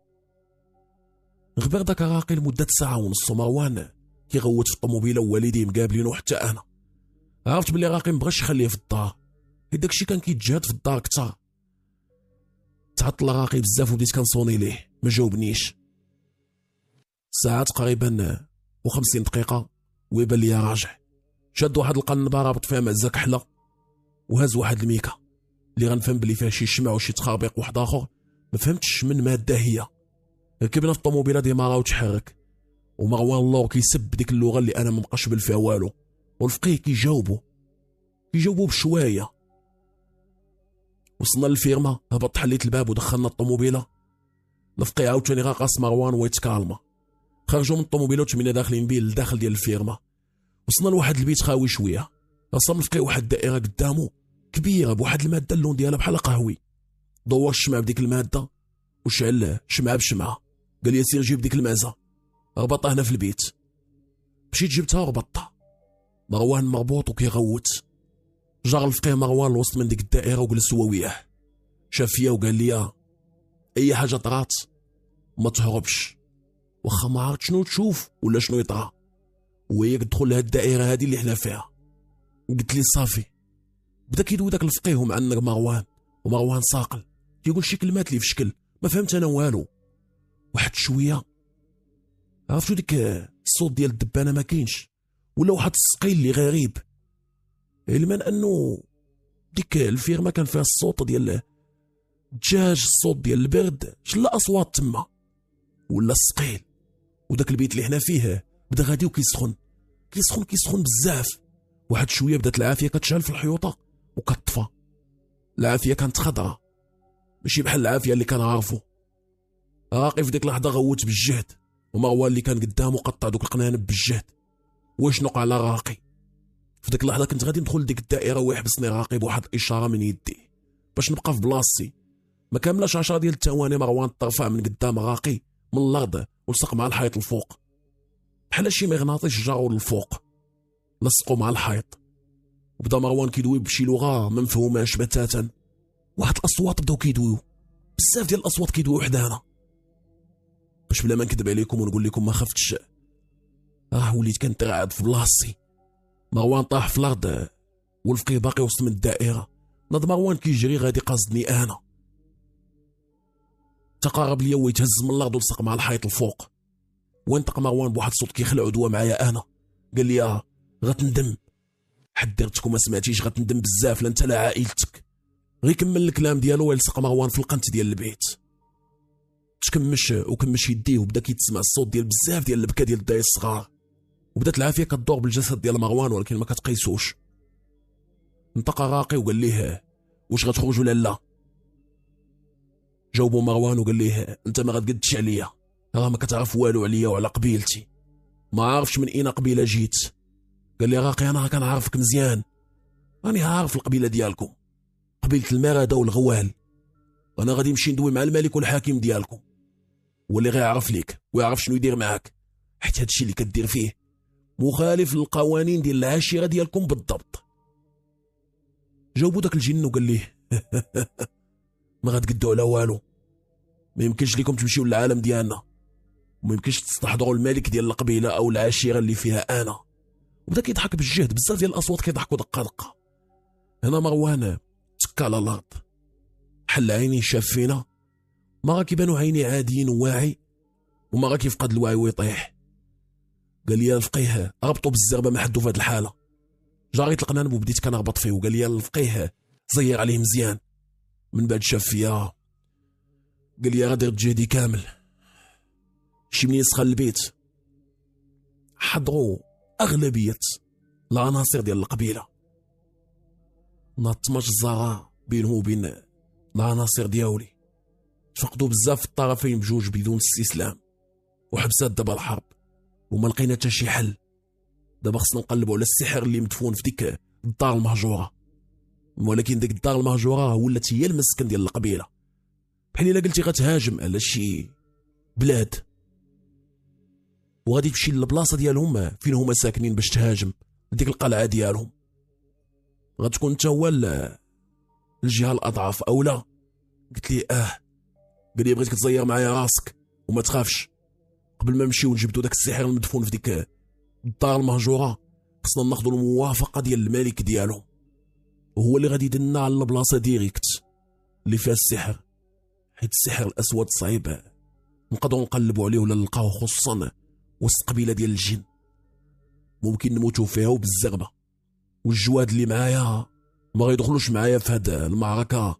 غبر داك راقي لمده ساعه ونص، ومروان كيغوت في الطوموبيله ووالديه مقابلينو حتى انا. عرفت بلي راقي مبغاش يخليه في الدار، حيت داكشي كان كيتجهد في الدار كثر. تعطل راقي بزاف وبديت كنصوني ليه ما جاوبنيش. ساعه تقريبا و50 دقيقه ويبان لي راجع. شاد واحد القنبه رابط فيها معزه كحله، وهاز واحد الميكا اللي غنفهم بلي فيها شي شمع وشي تخابيق واحد اخر ما فهمتش من ماده هي. ركبنا في الطوموبيله ديمارا وتحرك، ومروان اللور كيسب ديك اللغه اللي انا ما مبقاش بال فيها والو، والفقيه كيجاوبو. كيجاوبوا بشويه. وصلنا للفيرما، هبط حليت الباب ودخلنا الطوموبيله. الفقي عاوتاني غاقص مروان ويتكالما. خرجوا من الطوموبيله وتمينا داخلين بيه للداخل ديال الفيرما. وصلنا لواحد البيت خاوي شويه، رسم الفقي واحد الدائره قدامه كبيره بواحد الماده اللون ديالها بحال قهوي. دور الشمع بديك الماده وشعل شمعه بشمعه. قال لي سير جيب ديك المازه، ربطها هنا في البيت. مشيت جبتها وربطتها. مروان مربوط وكيغوت. جا الفقيه مروان لوسط من ديك الدائره وجلس هو وياه. شاف فيا وقال لي اي حاجه طرات ما تهربش، واخا ما عرفت شنو تشوف ولا شنو يطرا، وياك تدخل لهاد الدائره هادي اللي حنا فيها. قلت لي صافي. بدا كيدوي داك الفقيه ومعنق مروان، ومروان ساقل كيقول شي كلمات اللي في شكل ما فهمت انا والو. واحد شويه عرفتو ديك الصوت ديال الدبانه ما كاينش، ولا واحد السقيل اللي غريب، علما انه ديك الفيرما كان فيها الصوت ديال الدجاج، الصوت ديال البرد، شلا اصوات تما ولا السقيل. وداك البيت اللي حنا فيه بدا غادي وكيسخن كيسخن كيسخن بزاف. واحد شويه بدات العافيه كتشعل في الحيوطه وكتطفى. العافيه كانت خضراء ماشي بحال العافيه اللي كان عارفو. راقي في ديك اللحظه غوت بالجهد، ومروان اللي كان قدامه قطع دوك القنانب بالجهد وشنق على راقي. في ديك اللحظه كنت غادي ندخل لديك الدائره ويحبسني راقي بواحد الاشاره من يدي باش نبقى في بلاصتي. ما كاملاش 10 ديال الثواني مروان ترفع من قدام راقي من الارض ولصق مع الحيط الفوق بحال شي مغناطيس جارو للفوق، لصقوا مع الحيط. وبدا مروان كيدوي بشي لغه ما مفهوماش بتاتا. واحد الاصوات بداو كيدويو، بزاف ديال الاصوات كيدويو وحدانا. باش بلا ما نكذب عليكم ونقول لكم ما خفتش، وليت كنترعد في بلاصتي. مروان طاح في الارض والفقيه باقي وسط من الدائره. ناض مروان كيجري غادي قاصدني انا. تقارب ليا ويتهز من الارض ولصق مع الحيط الفوق. وانطق مروان بواحد الصوت كيخلع عدوه معايا انا. قال لي غتندم، حذرتك وما سمعتيش، غتندم بزاف، لا انت لا عائلتك. غير كمل الكلام ديالو ويلصق مروان في القنت ديال البيت. وكمش يديه وبدا كيتسمع الصوت ديال بزاف ديال البكا ديال الداي الصغار. وبدات العافيه كتدور بالجسد ديال مروان ولكن ما كتقيسوش. انطق راقي وقال ليه واش غتخرج ولا لا. جاوبو مروان وقال ليه انت ما غتقدش عليا، راه ما كتعرف والو عليا وعلى قبيلتي، ما عارفش من اين قبيله جيت. قال لي راقي انا كنعرفك مزيان، راني عارف القبيله ديالكم، قبيله المرده والغوال. انا غادي نمشي ندوي مع الملك والحاكم ديالكم، هو اللي غيعرف ليك ويعرف شنو يدير معاك، حيت هادشي اللي كدير فيه مخالف للقوانين ديال العشيره ديالكم بالضبط. جاوبو داك الجن وقال ليه ما غتقدوا على والو، ما يمكنش لكم تمشيو للعالم ديالنا، وما يمكنش تستحضروا الملك ديال القبيله او العشيره اللي فيها انا. وبدا كيضحك بالجهد، بزاف ديال الاصوات كيضحكوا دقه دقه. هنا مروان تكا على الارض، حل عيني شاف فينا، ما راه كيبانوا عيني عاديين وواعي، وما راه كيفقد الوعي ويطيح. قال لي الفقيه ربطوا بالزربه ما حدو في هذه الحاله. جاريت القنانب وبديت كنهبط فيه، وقال لي الفقيه زير عليه مزيان. من بعد شاف فيا قال لي غادي جهدي كامل. شي منين سخن البيت حضروا اغلبيه العناصر ديال القبيله، ناض 12 زاره بينه وبين العناصر ديالي. فقدوا بزاف الطرفين بجوج بدون استسلام، وحبسات دابا الحرب وما لقينا حتى شي حل. دابا خصنا نقلبوا على السحر اللي مدفون في ديك الدار المهجوره، ولكن ديك الدار المهجوره ولات هي المسكن ديال القبيله، بحال الا قلتي غتهاجم على شي بلاد وغادي تمشي للبلاصه ديالهم فين هما ساكنين باش تهاجم ديك القلعه ديالهم. غتكون انت هو الجهه الاضعف او لا؟ قلت لي قال لي بغيتك تزير معايا راسك وما تخافش، قبل ما نمشيو نجبدوا داك السحر المدفون في ديك الدار المهجوره خصنا ناخذوا الموافقه ديال الملك ديالهم، وهو اللي غادي يدلنا على البلاصه ديريكت اللي فيها السحر، حيت السحر الاسود صعيب نقدروا نقلبوا عليه ولا نلقاوه، خصوصا وسط قبيله ديال الجن ممكن نموتوا فيها وبالزغبه. والجواد اللي معايا ما غيدخلوش معايا في هاد المعركه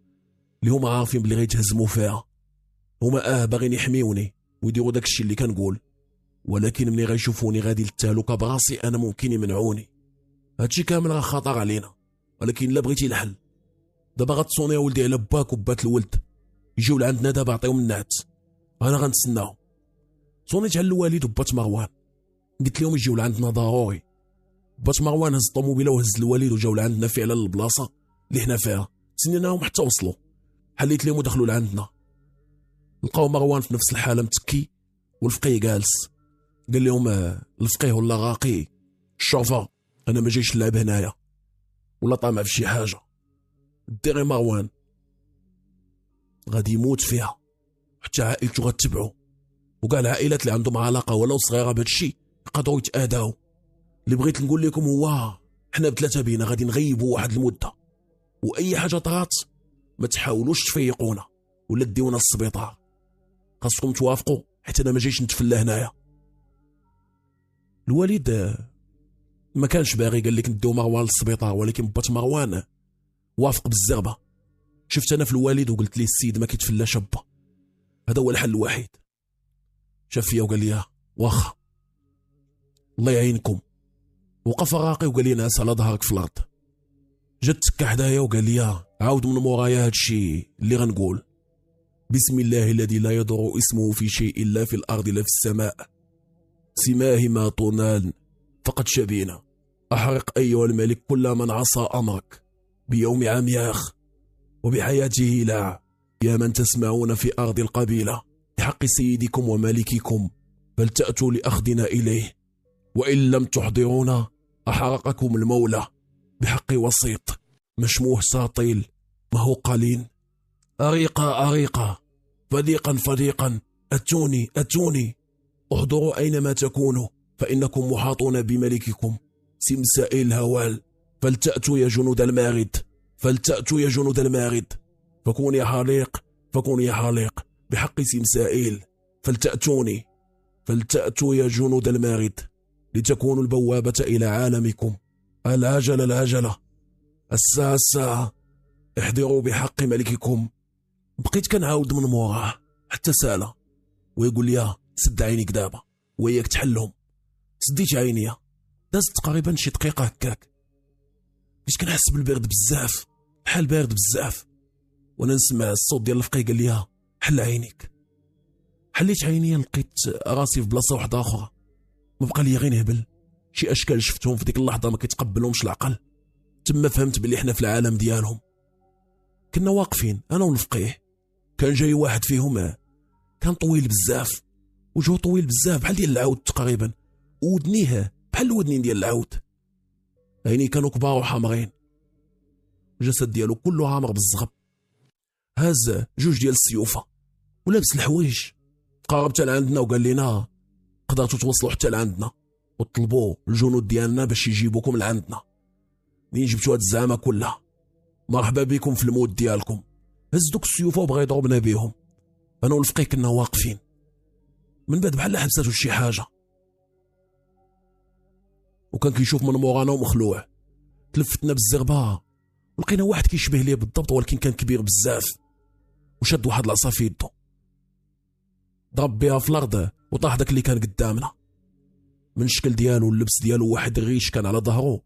اللي هما عارفين بلي غيتهزموا فيها. هما باغيين يحميوني ويديروا داكشي اللي كنقول، ولكن ملي غيشوفوني غادي للتهلكه براسي انا ممكن يمنعوني. هادشي كامل راه خطر علينا، ولكن الا بغيتي الحل دابا غتصوني ولدي على باك وبات الولد يجيو لعندنا دابا عطيهم النعت، انا غنتسناهم. صونيت على الوالد وبات مروان، قلت لهم يجيو لعندنا ضروري. بات مروان هز الطوموبيله وهز الوالد وجاو لعندنا فعلا للبلاصه اللي حنا فيها. تسنيناهم حتى وصلوا، حليت لهم ودخلوا لعندنا. لقاو مروان في نفس الحاله متكي والفقيه جالس. قال لهم الفقيه ولا غاقي الشوفه، انا ما جايش نلعب هنايا ولا طامع في شي حاجه. الديري مروان غادي يموت فيها، حتى عائلته غتبعو، وكاع العائلات اللي عندهم علاقه ولو صغيره بهذا الشيء يقدروا يتآداو. اللي بغيت نقول لكم هو حنا بثلاثه بينا غادي نغيبوا واحد المده، واي حاجه طرات ما تحاولوش تفيقونا ولا ديونا للسبيطار، خاصكم توافقوا حيت انا ما جايش نتفلى هنايا. الوالد ما كانش باغي، قال لك نديو مروان للسبيطار، ولكن بات مروان وافق بالزغبه. شفت انا في الوالد وقلت ليه السيد ما كيتفلى شابه، هذا هو الحل الوحيد. شاف فيا وقال لي واخا الله يعينكم. وقف راقي وقال لي ناس على ظهرك في الارض. جات تكا حدايا وقال لي عاود من مورايا هادشي اللي غنقول. بسم الله الذي لا يضر اسمه في شيء الا في الارض لا في السماء، سماه ما طنان فقد شبينا. احرق ايها الملك كل من عصى امرك بيوم عمياخ وبحياته لا، يا من تسمعون في ارض القبيله بحق سيدكم وملككم فلتأتوا لأخذنا إليه، وإن لم تحضرونا أحرقكم المولى بحق وسيط مشموه ساطيل ما هو قليل. أريقا أريقا فديقا فديقا أتوني أتوني، احضروا أينما تكونوا فإنكم محاطون بملككم سمسائل الهوال. فلتأتوا يا جنود المارد، فلتأتوا يا جنود المارد، فكون يا حليق فكون يا حليق بحق سمسائيل. فلتأتوني، فلتأتوا يا جنود المارد لتكونوا البوابة إلى عالمكم. العجلة العجلة، الساعة الساعة، احضروا بحق ملككم. بقيت كنعاود من موراه حتى سالة ويقول لي سد عينيك دابا وياك تحلهم. سديت عينيا، دازت تقريبا شي دقيقة هكاك، بديت كنحس بالبرد بزاف، بحال بارد بزاف، وانا نسمع الصوت ديال الفقيه قال لي حل عينيك. حليت عينيا لقيت راسي في بلاصه واحده اخرى، ما بقى لي غير نهبل. شي اشكال شفتهم في ديك اللحظه ما كيتقبلهمش العقل. تما فهمت بلي حنا في العالم ديالهم. كنا واقفين انا والفقيه، كان جاي واحد فيهم كان طويل بزاف، وجهه طويل بزاف بحال ديال العود تقريبا، ودنيه بحال الودنين ديال العود، عينيه كانوا كبار وحمرين، الجسد ديالو كله عامر بالزغب، هاز جوج ديال السيوفه ولابس الحوايج. قرب حتى لعندنا وقال لنا قدرتوا توصلوا حتى لعندنا وطلبوا الجنود ديالنا باش يجيبوكم لعندنا. منين جبتوا هاد الزعامه كلها مرحبا بكم في الموت ديالكم. هز دوك السيوفه وبغى يضربنا بهم. انا والفقيه كنا واقفين، من بعد بحال حبساتو شي حاجه، وكان كيشوف من مورانا ومخلوع. تلفتنا بالزغبه ولقينا واحد كيشبه ليه بالضبط، ولكن كان كبير بزاف، وشد واحد العصا في يدو ضرب بها في الارض وطاح داك اللي كان قدامنا. من الشكل ديالو واللبس ديالو واحد الريش كان على ظهره،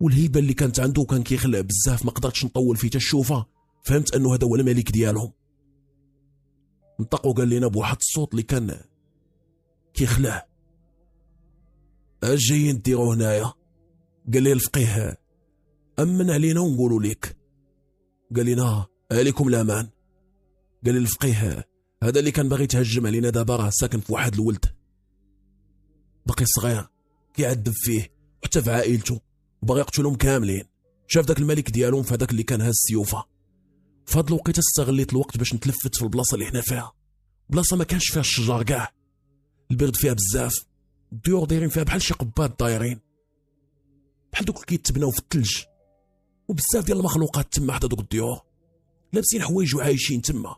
والهيبه اللي كانت عنده كان كيخلع بزاف. ما قدرتش نطول فيه تشوفه، فهمت انه هذا هو الملك ديالهم. نطق وقال لنا بواحد الصوت اللي كان كيخلع اش جايين ديروا هنايا؟ قال لي الفقيه امن علينا ونقولوا لك. قال لنا عليكم الامان. قال لي الفقيه هذا اللي كان باغي يتهجم علينا دابا راه ساكن في واحد الولد باقي صغير كيعذب فيه حتى في عائلته وباغي يقتلهم كاملين. شاف داك الملك ديالهم في هذاك اللي كان هاز السيوفه. في هاد الوقيته استغليت الوقت باش نتلفت في البلاصه اللي حنا فيها، بلاصه ما كانش فيها الشجر كاع، البرد فيها بزاف، الديور دايرين فيها بحال شي قبات دايرين بحال دوك اللي كيتبناو في الثلج، وبزاف ديال المخلوقات تما حدا دوك الديور لابسين حوايج وعايشين تما.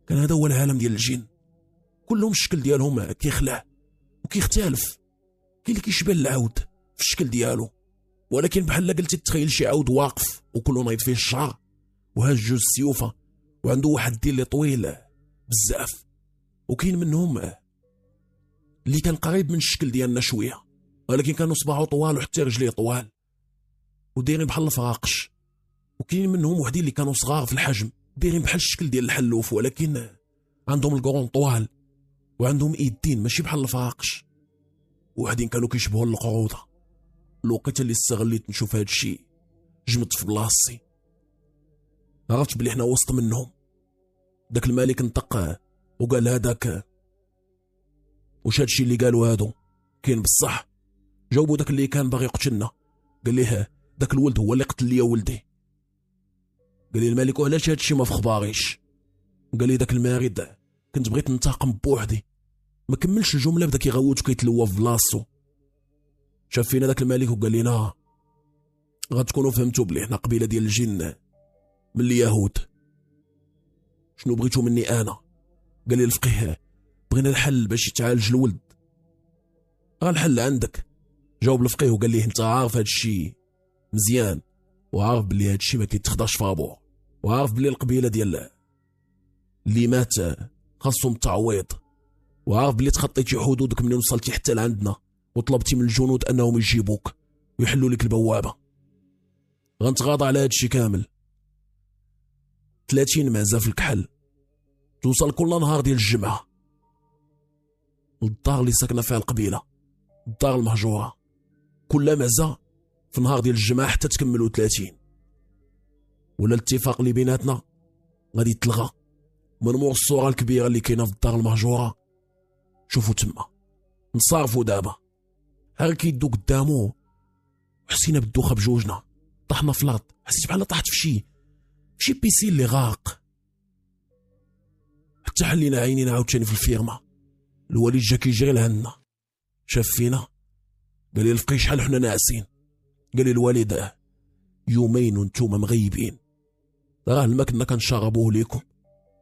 كان هذا هو العالم ديال الجن، كلهم الشكل ديالهم كيخلع وكيختلف. كاين اللي كيشبه العود في الشكل ديالو، ولكن بحال قلتي تخيل شي عود واقف وكله نايض فيه الشعر وهاز جوج السيوفه وعنده واحد الديل اللي طويل بزاف. وكاين منهم اللي كان قريب من الشكل ديالنا شويه، ولكن كانوا صباعو طوال وحتى رجليه طوال. ودايرين بحال الفراقش، وكاين منهم وحدين اللي كانوا صغار في الحجم دايرين بحال الشكل ديال الحلوف، ولكن عندهم القرون طوال وعندهم ايدين ماشي بحال الفراقش، وحدين كانوا كيشبهوا القروده. الوقيته اللي استغليت نشوف هذا الشيء جمدت في بلاصتي، عرفت بلي حنا وسط منهم. داك الملك انطق وقال هذاك واش هادشي اللي قالوا هادو كاين بصح؟ جاوبوا داك اللي كان باغي يقتلنا، قال ليه داك الولد هو اللي قتل لي ولدي. قال لي الملك وعلاش هادشي ما في خباريش؟ قال لي داك المارد كنت بغيت ننتقم بوحدي. ما كملش الجمله بدا كيغوت وكيتلوى في بلاصتو. شاف فينا داك الملك وقال لنا غتكونوا فهمتوا بلي حنا قبيله ديال الجن من اليهود. شنو بغيتوا مني انا؟ قال لي الفقيه بغينا الحل باش يتعالج الولد. الحل عندك. جاوب الفقيه وقال ليه انت عارف هذا الشيء مزيان، وعارف بلي هذا الشيء ما كيتخداش في ابوه، وعارف بلي القبيله ديال اللي مات خاصهم التعويض، وعارف بلي تخطيتي حدودك من وصلتي حتى لعندنا وطلبتي من الجنود انهم يجيبوك ويحلوا لك البوابه. غنتغاضى على هذا الشيء كامل. 30 معزه في الكحل توصل كل نهار ديال الجمعه للدار اللي ساكنه فيها القبيله، الدار المهجوره. كل معزه في نهار ديال الجمعه حتى تكملوا 30. ولا الاتفاق اللي بيناتنا غادي يتلغى من مور الصوره الكبيره اللي كاينه في الدار المهجوره. شوفوا تما نصارفوا دابا. ها كيدو قدامو وحسينا بالدوخه بجوجنا، طحنا في الارض، حسيت بحال طحت في شي بيسين اللي غارق. حتى حلينا عينينا عاوتاني في الفيرما. الوالد جا كيجري لعندنا، شاف فينا قال لي الفقيه شحال حنا ناعسين. قال لي الوالد يومين وانتوما مغيبين، راه الماء كنا كنشربوه ليكم.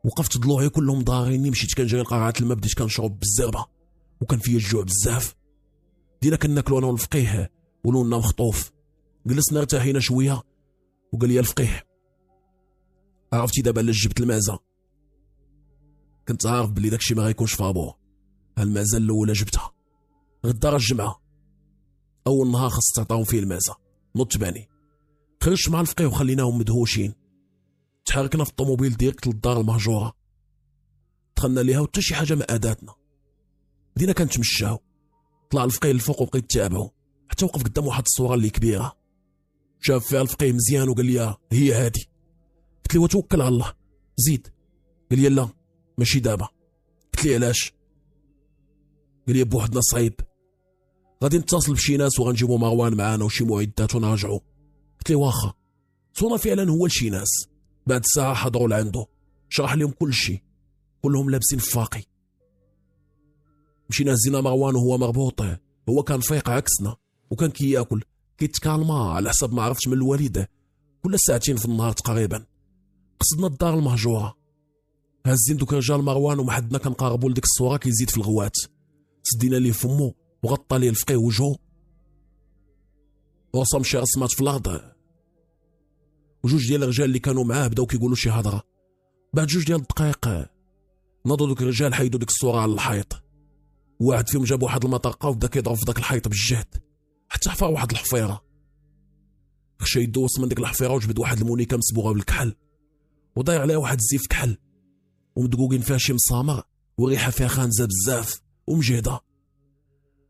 وقفت ضلوعي كلهم ضاريني، مشيت كنجري لقرعه الماء، بديت كنشرب بالزربه وكان فيا الجوع بزاف. بدينا كناكلو انا والفقيه ولونا مخطوف. جلسنا ارتاحينا شويه وقال لي الفقيه عرفتي دابا علاش جبت المعزه؟ كنت عارف بلي داكشي ما غيكونش في ابوه. المعزه الاولى جبتها غدا راه الجمعه، اول نهار خاص تعطاهم فيه المعزه. نوض باني خرجت مع الفقيه وخليناهم مدهوشين. تحركنا في الطوموبيل ديريكت للدار المهجوره، دخلنا ليها وحتى شي حاجه ما اداتنا. بدينا كنتمشاو، طلع الفقيه للفوق وبقيت نتابعو حتى وقف قدام واحد الصوره اللي كبيره. شاف فيها الفقيه مزيان وقال لي هي هادي. قلت لي وتوكل على الله زيد. قال لي لا ماشي دابا. قلت لي علاش؟ قال لي بوحدنا صعيب، غادي نتصل بشي ناس وغنجيبو مروان معانا وشي معدات ونرجعو. قلت لي واخا. صونا فعلا هو لشي ناس، بعد ساعه حضروا لعندو، شرح لهم كل شيء، كلهم لابسين فاقي. مشينا هزينا مروان وهو مربوط، هو كان فايق عكسنا وكان كياكل كيتكالما على حسب ما عرفت من الوالده كل ساعتين في النهار تقريبا. قصدنا الدار المهجوره، هازين دوك رجال مروان ومحدنا كنقاربوا لديك الصوره كيزيد في الغوات. سدينا ليه فمو وغطى ليه الفقيه وجهو ورسم شي رسمات في الارض. وجوج ديال الرجال اللي كانوا معاه بداو كيقولوا شي هضره. بعد 2 ديال الدقائق ناضوا دوك الرجال حيدوا ديك الصوره على الحيط. واحد فيهم جاب واحد المطرقه وبدا كيضرب في داك الحيط بالجهد حتى حفر واحد الحفيره. خشى يدوس من ديك الحفيره وجبد واحد المونيكا مسبوغه بالكحل وداير عليها واحد الزيف كحل ومدقوقين فيها شي مسامر وريحه فيها خانزه بزاف ومجهده.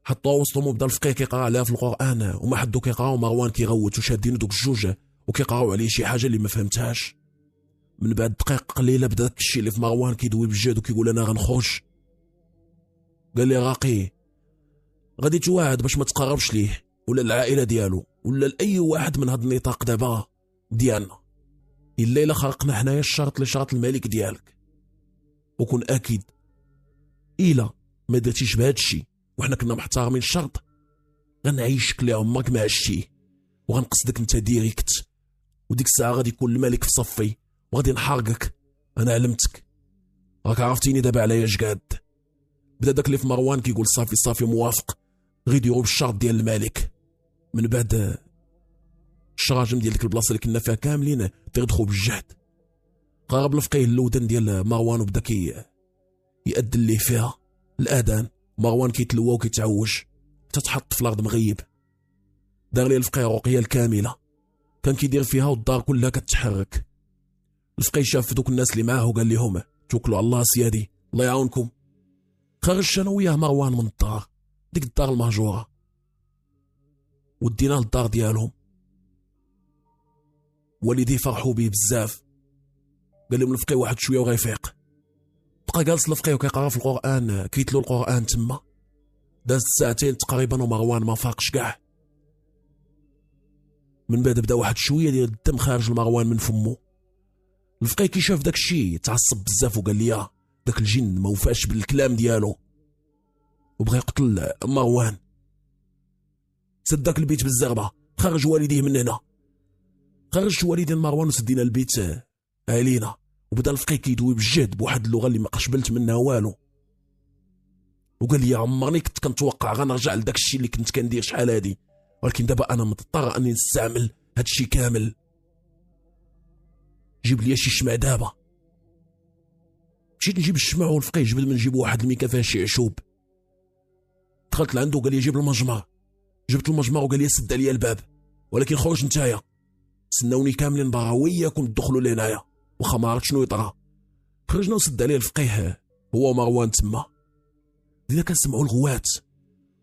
حطوها وسطهم وبدا الفقيه كيقرا عليها في القران وما حدو كيقرا، ومروان كيغوت وشادين دوك الجوج وكيقراو عليه شي حاجه اللي ما فهمتهاش. من بعد دقائق قليله بدا داك الشيء اللي في مروان كيدوي بالجهد وكيقول انا غنخرج. قال لي راقي غادي توعد باش ما تقربش ليه ولا العائله ديالو ولا لاي واحد من هاد النطاق دابا ديالنا، الا الا خرقنا حنايا الشرط اللي شرط الملك ديالك. وكون اكيد الا ما درتيش بهذا الشيء وحنا كنا محترمين الشرط غنعيشك لعمرك ما عشتيه وغنقصدك انت ديريكت، وديك الساعه غادي يكون الملك في صفي وغادي نحرقك. انا علمتك، راك عرفتيني دابا عليا جقاد. بدا داك اللي في مروان كيقول صافي صافي موافق، غيديروا بالشرط ديال الملك. من بعد الشراجم ديال ديك البلاصه اللي كنا فيها كاملين تيردخوا بالجهد. قرب الفقيه اللودن ديال مروان وبدا يأذن ليه فيها الاذان. مروان كيتلوى وكيتعوج حتى تحط في الارض مغيب. دار ليه الفقيه رقيه الكامله كان كيدير فيها والدار كلها كتحرك. الفقيه شاف دوك الناس اللي معاه وقال لهم توكلوا على الله سيادي الله يعاونكم. خرجت انا وياه مروان من الدار، ديك الدار المهجوره، ودينا للدار ديالهم. والديه فرحوا به بزاف، قال لهم الفقيه واحد شويه وغيفيق. بقى جالس الفقيه وكيقرا في القران، كيتلو القران تما. داز ساعتين تقريبا ومروان ما فاقش كاع. من بعد بدا واحد شويه ديال الدم خارج لمروان من فمو. الفقيه كي شاف داك الشيء تعصب بزاف وقال لي داك الجن ما وفاش بالكلام ديالو وبغى يقتل مروان. سد داك البيت بالزغبه، خرج والديه من هنا. خرجت والدين مروان وسدينا البيت علينا، وبدا الفقيه كيدوي بالجهد بواحد اللغه اللي ما قشبلت منها والو. وقال لي عمرني كنت كنتوقع غنرجع لداك الشيء اللي كنت كندير شحال هادي، ولكن دابا انا مضطر اني نستعمل هاد الشيء كامل. جيب لي شي شمع دابا. مشيت نجيب الشمع والفقيه جبد من نجيب واحد الميكا فيها شي عشوب. دخلت لعنده وقال لي جيب المجمر. جبت المجمر وقال لي سد عليا الباب، ولكن خرج نتايا. سناوني كاملين برا وياكم تدخلوا لهنايا واخا ما عرفت شنو يطرا. خرجنا وسد عليه الفقيه هو ومروان تما. بدينا كنسمعوا الغوات،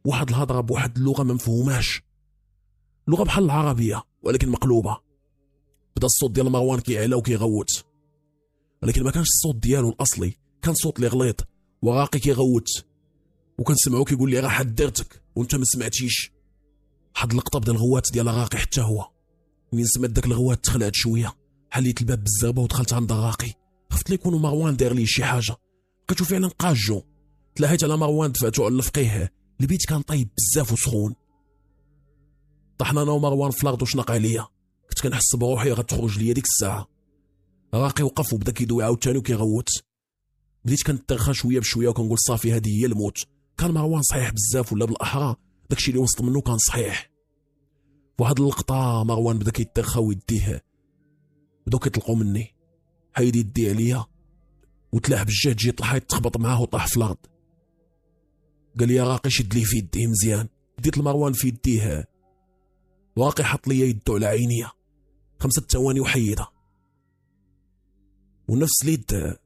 واحد الهضره بواحد اللغه ما مفهوماش، لغه بحال العربيه ولكن مقلوبه. بدا الصوت ديال مروان كيعلى وكيغوت، ولكن ما كانش الصوت ديالو الاصلي، كان صوت اللي غليط وراقي كيغوت. وكنسمعو كيقول لي راه حدرتك وانت ما سمعتيش. حد اللقطه بدا الغوات ديال راقي حتى هو. منين سمعت داك الغوات تخلعت شويه، حليت الباب بالزربه ودخلت عند الراقي. خفت لي يكون مروان داير لي شي حاجه، لقيتو فعلا قاجو. تلاحيت على مروان دفعتو على الفقيه. البيت كان طيب بزاف وسخون. طحنا انا ومروان في الارض وشنق عليا. كنت كنحس بروحي غتخرج ليا ديك الساعه. راقي وقف وبدا كيدوي عاوتاني وكيغوت. بديت كنترخى شويه بشويه وكنقول صافي هذه هي الموت. كان مروان صحيح بزاف، ولا بالاحرى داكشي اللي وصل منه كان صحيح. فواحد اللقطه مروان بدا كيترخى ويديه بداو كيطلقوا مني. حيد يدي عليا وتلاح بالجهد، جيت الحيط تخبط معاه وطاح في الارض. قال لي يا راقي شد لي في يديه مزيان. ديت لمروان في يديه، واقي حط لي يدو على عينيا 5 ثواني وحيدها. ونفس اليد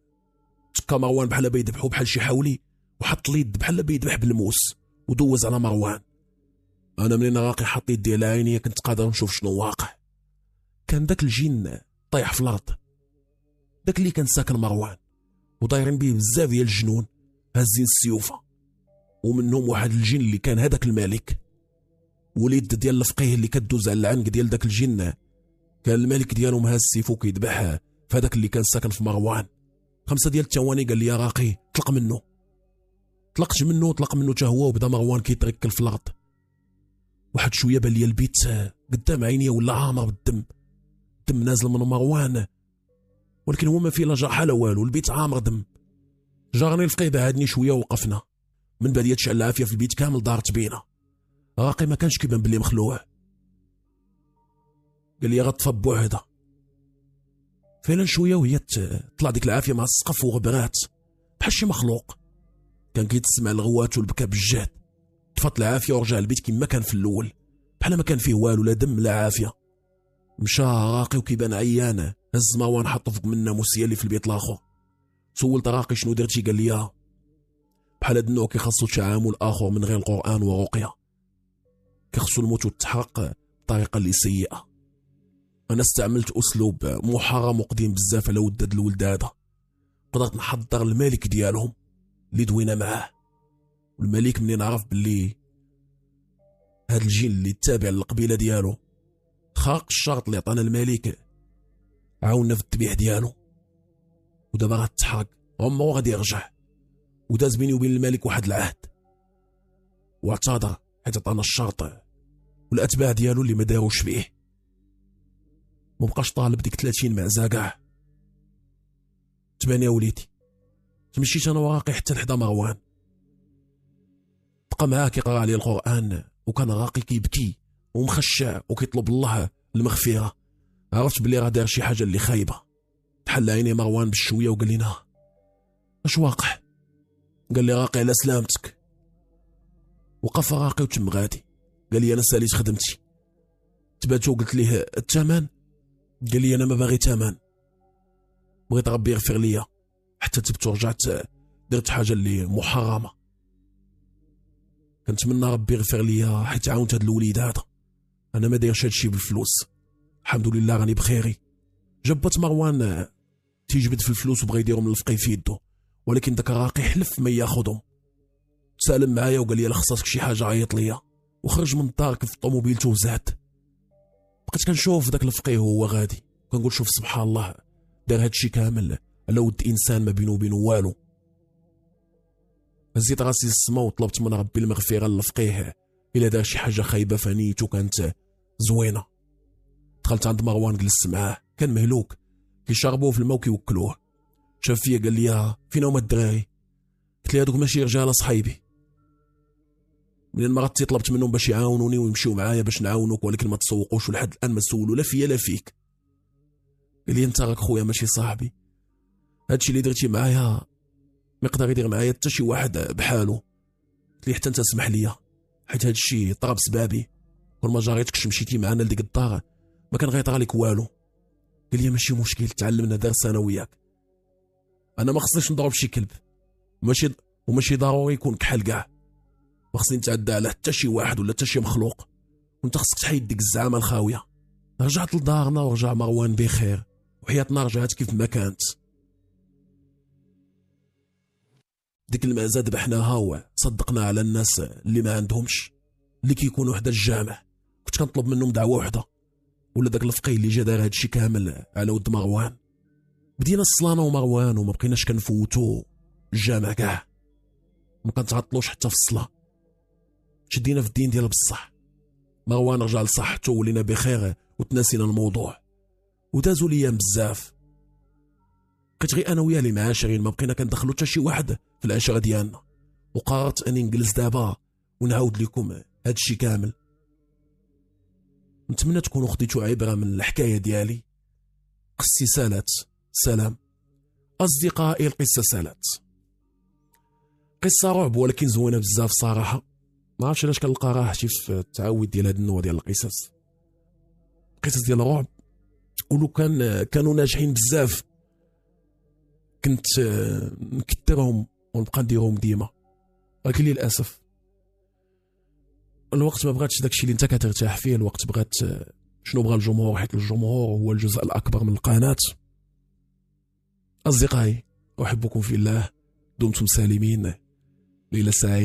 تكا مروان بحال بيذبحو بحال شي حولي، وحط اليد بحال بيذبح بالموس ودوز على مروان. انا منين راقي حط يدي على عينيا كنت قادر نشوف شنو واقع. كان داك الجن طايح في الارض، داك اللي كان ساكن مروان، ودايرين به بزاف ديال الجنون هازين السيوفه، ومنهم واحد الجن اللي كان هذاك الملك. وليد ديال الفقيه اللي كدوز على العنق ديال داك الجن كان الملك ديالهم هاز سيفو كيذبح فهذاك اللي كان ساكن في مروان. 5 ديال الثواني قال لي يا راقي طلق منه. طلق منه حتى هو، وبدا مروان كيتركل في الارض. واحد شويه بان لي البيت قدام عينيا ولا عامر بالدم، الدم نازل من مروان، ولكن هو ما فيه لا جرحه لا والو، البيت عامر دم. جارني الفقيه بعدني شويه ووقفنا. من بعد يتشعل العافيه في البيت كامل دارت بينا. راقي ما كانش كيبان بلي مخلوع. قال لي غطفى بوحده. فعلا شويه وهي طلع ديك العافيه مع السقف وغبرات بحال شي مخلوق. كان كيتسمع الغوات والبكاء بالجهد. طفات العافيه ورجع البيت كما كان في الاول، بحال ما كان فيه والو، لا دم لا عافيه. مشى راقي وكيبان عيان، هز مروان حطو فوق من الناموسيه اللي في البيت الاخر. سولت راقي شنو درتي؟ قال لي بحال هاد النوع كيخصو تعامل اخر من غير القران ورقيه، كيخصو الموت وتحرق بطريقه اللي سيئه. انا استعملت اسلوب محرم وقديم بزاف على وداد الولداده. قدرت نحضر الملك ديالهم اللي دوينا معاه، والملك منين عرف باللي هاد الجن اللي تابع للقبيله ديالو خاق الشرط اللي عطانا الملك، عاوننا في الذبيح ديالو. ودابا غتحرق عمرو غادي يرجع. وداز بيني وبين الملك واحد العهد، واعتذر حيت عطانا الشرط والاتباع ديالو اللي ما داروش فيه. مبقاش طالب ديك 30 معزه كاع. تبان يا وليدي، تمشيت انا وراقي حتى لحدا مروان، بقى معاه كيقرا عليه القران، وكان راقي كيبكي ومخشع وكيطلب الله المغفره. عرفت بلي راه دار شي حاجه اللي خايبه. تحل عيني مروان بالشويه وقال لنا اش واقع؟ قال لي راقي على سلامتك. وقف راقي وتم غادي. قال لي انا ساليت خدمتي، تباتو قلت ليه الثمن، قال لي انا ما باغي ثمن، بغيت ربي يغفر ليا. حتى تبت ورجعت درت حاجه اللي محرمه. كنتمنى ربي يغفر ليا حيت عاونت هاد الوليد هذا. انا ما دايرش هادشي بالفلوس، الحمد لله راني بخيري. جبت مروان تيجبد في الفلوس وبغى يديرهم للفقيه في يدو، ولكن داك الراقي حلف ما ياخذهم. تسالم معايا وقال لي لا خصك شي حاجه، عيط ليا وخرج من الدار كيف طوموبيلته وزاد. بقيت كنشوف داك الفقيه وهو غادي، كنقول شوف سبحان الله، دار هادشي كامل على ود انسان ما بينه وبينه والو. هزيت راسي للسما وطلبت من ربي المغفره للفقيه الا دار شي حاجه خايبه فنيتو كانت زوينه. دخلت عند مروان جلست معاه، كان مهلوك كيشربوه في الماء وكيوكلوه. شاف فيا قال لي فين هما الدراري؟ قلت لي هذوك ماشي رجال صحايبي. منين ما غطيت طلبت منهم باش يعاونوني ويمشيو معايا باش نعاونوك، ولكن ما تسوقوش ولحد الان ما تسولوا لا فيا لا فيك. قال لي انت راك خويا ماشي صاحبي، هادشي اللي درتي معايا ما يقدر يدير معايا حتى شي واحد بحالو. قلت لي حتى انت اسمح لي، حيت هادشي طرا بسبابي، كل ما جاريتكش مشيتي معانا لديك الدار ما كان غيطرى لك والو. قال لي ماشي مشكل، تعلمنا درس انا وياك. انا ما خصنيش نضرب شي كلب، وماشي ضروري يكون كحل كاع، ما خصني نتعدى على حتى شي واحد ولا حتى شي مخلوق، وانت خصك تحيد ديك الزعامه الخاويه. رجعت لدارنا ورجع مروان بخير وحياتنا رجعت كيف ما كانت. ديك المأزة ذبحناها وصدقنا على الناس اللي ما عندهمش، اللي كيكونوا حدا الجامع. كنت كنطلب منهم دعوه وحده، ولا داك الفقيه اللي جا دار هادشي كامل على ود مروان. بدينا الصلانه ومروان وما بقيناش كنفوتو الجامع كاع، ما كنتعطلوش حتى في الصلاه. شدينا في الدين ديال بصح. مروان رجع لصحته ولينا بخير وتناسينا الموضوع، ودازوا ليام بزاف. بقيت غير انا وياه اللي معاشرين، ما بقينا كندخلو حتى شي واحد في العشره ديالنا. وقررت اني نجلس دابا ونعاود لكم هادشي كامل. نتمنى تكونوا خديتوا عبره من الحكايه ديالي. قصتي سالات، سلام اصدقائي. القصه سالات، قصه رعب ولكن زوينه بزاف صراحه. ما عرفتش علاش كنلقى راحتي في التعود ديال هاد النوع ديال القصص ديال الرعب. ولو كانوا ناجحين بزاف كنت نكثرهم ونبقى نديرهم ديما، ولكن للاسف الوقت ما بغاتش داكشي اللي انت كترتاح فيه. الوقت بغات شنو بغى الجمهور، حيت الجمهور هو الجزء الاكبر من القناه. اصدقائي احبكم في الله، دمتم سالمين، ليله سعيده.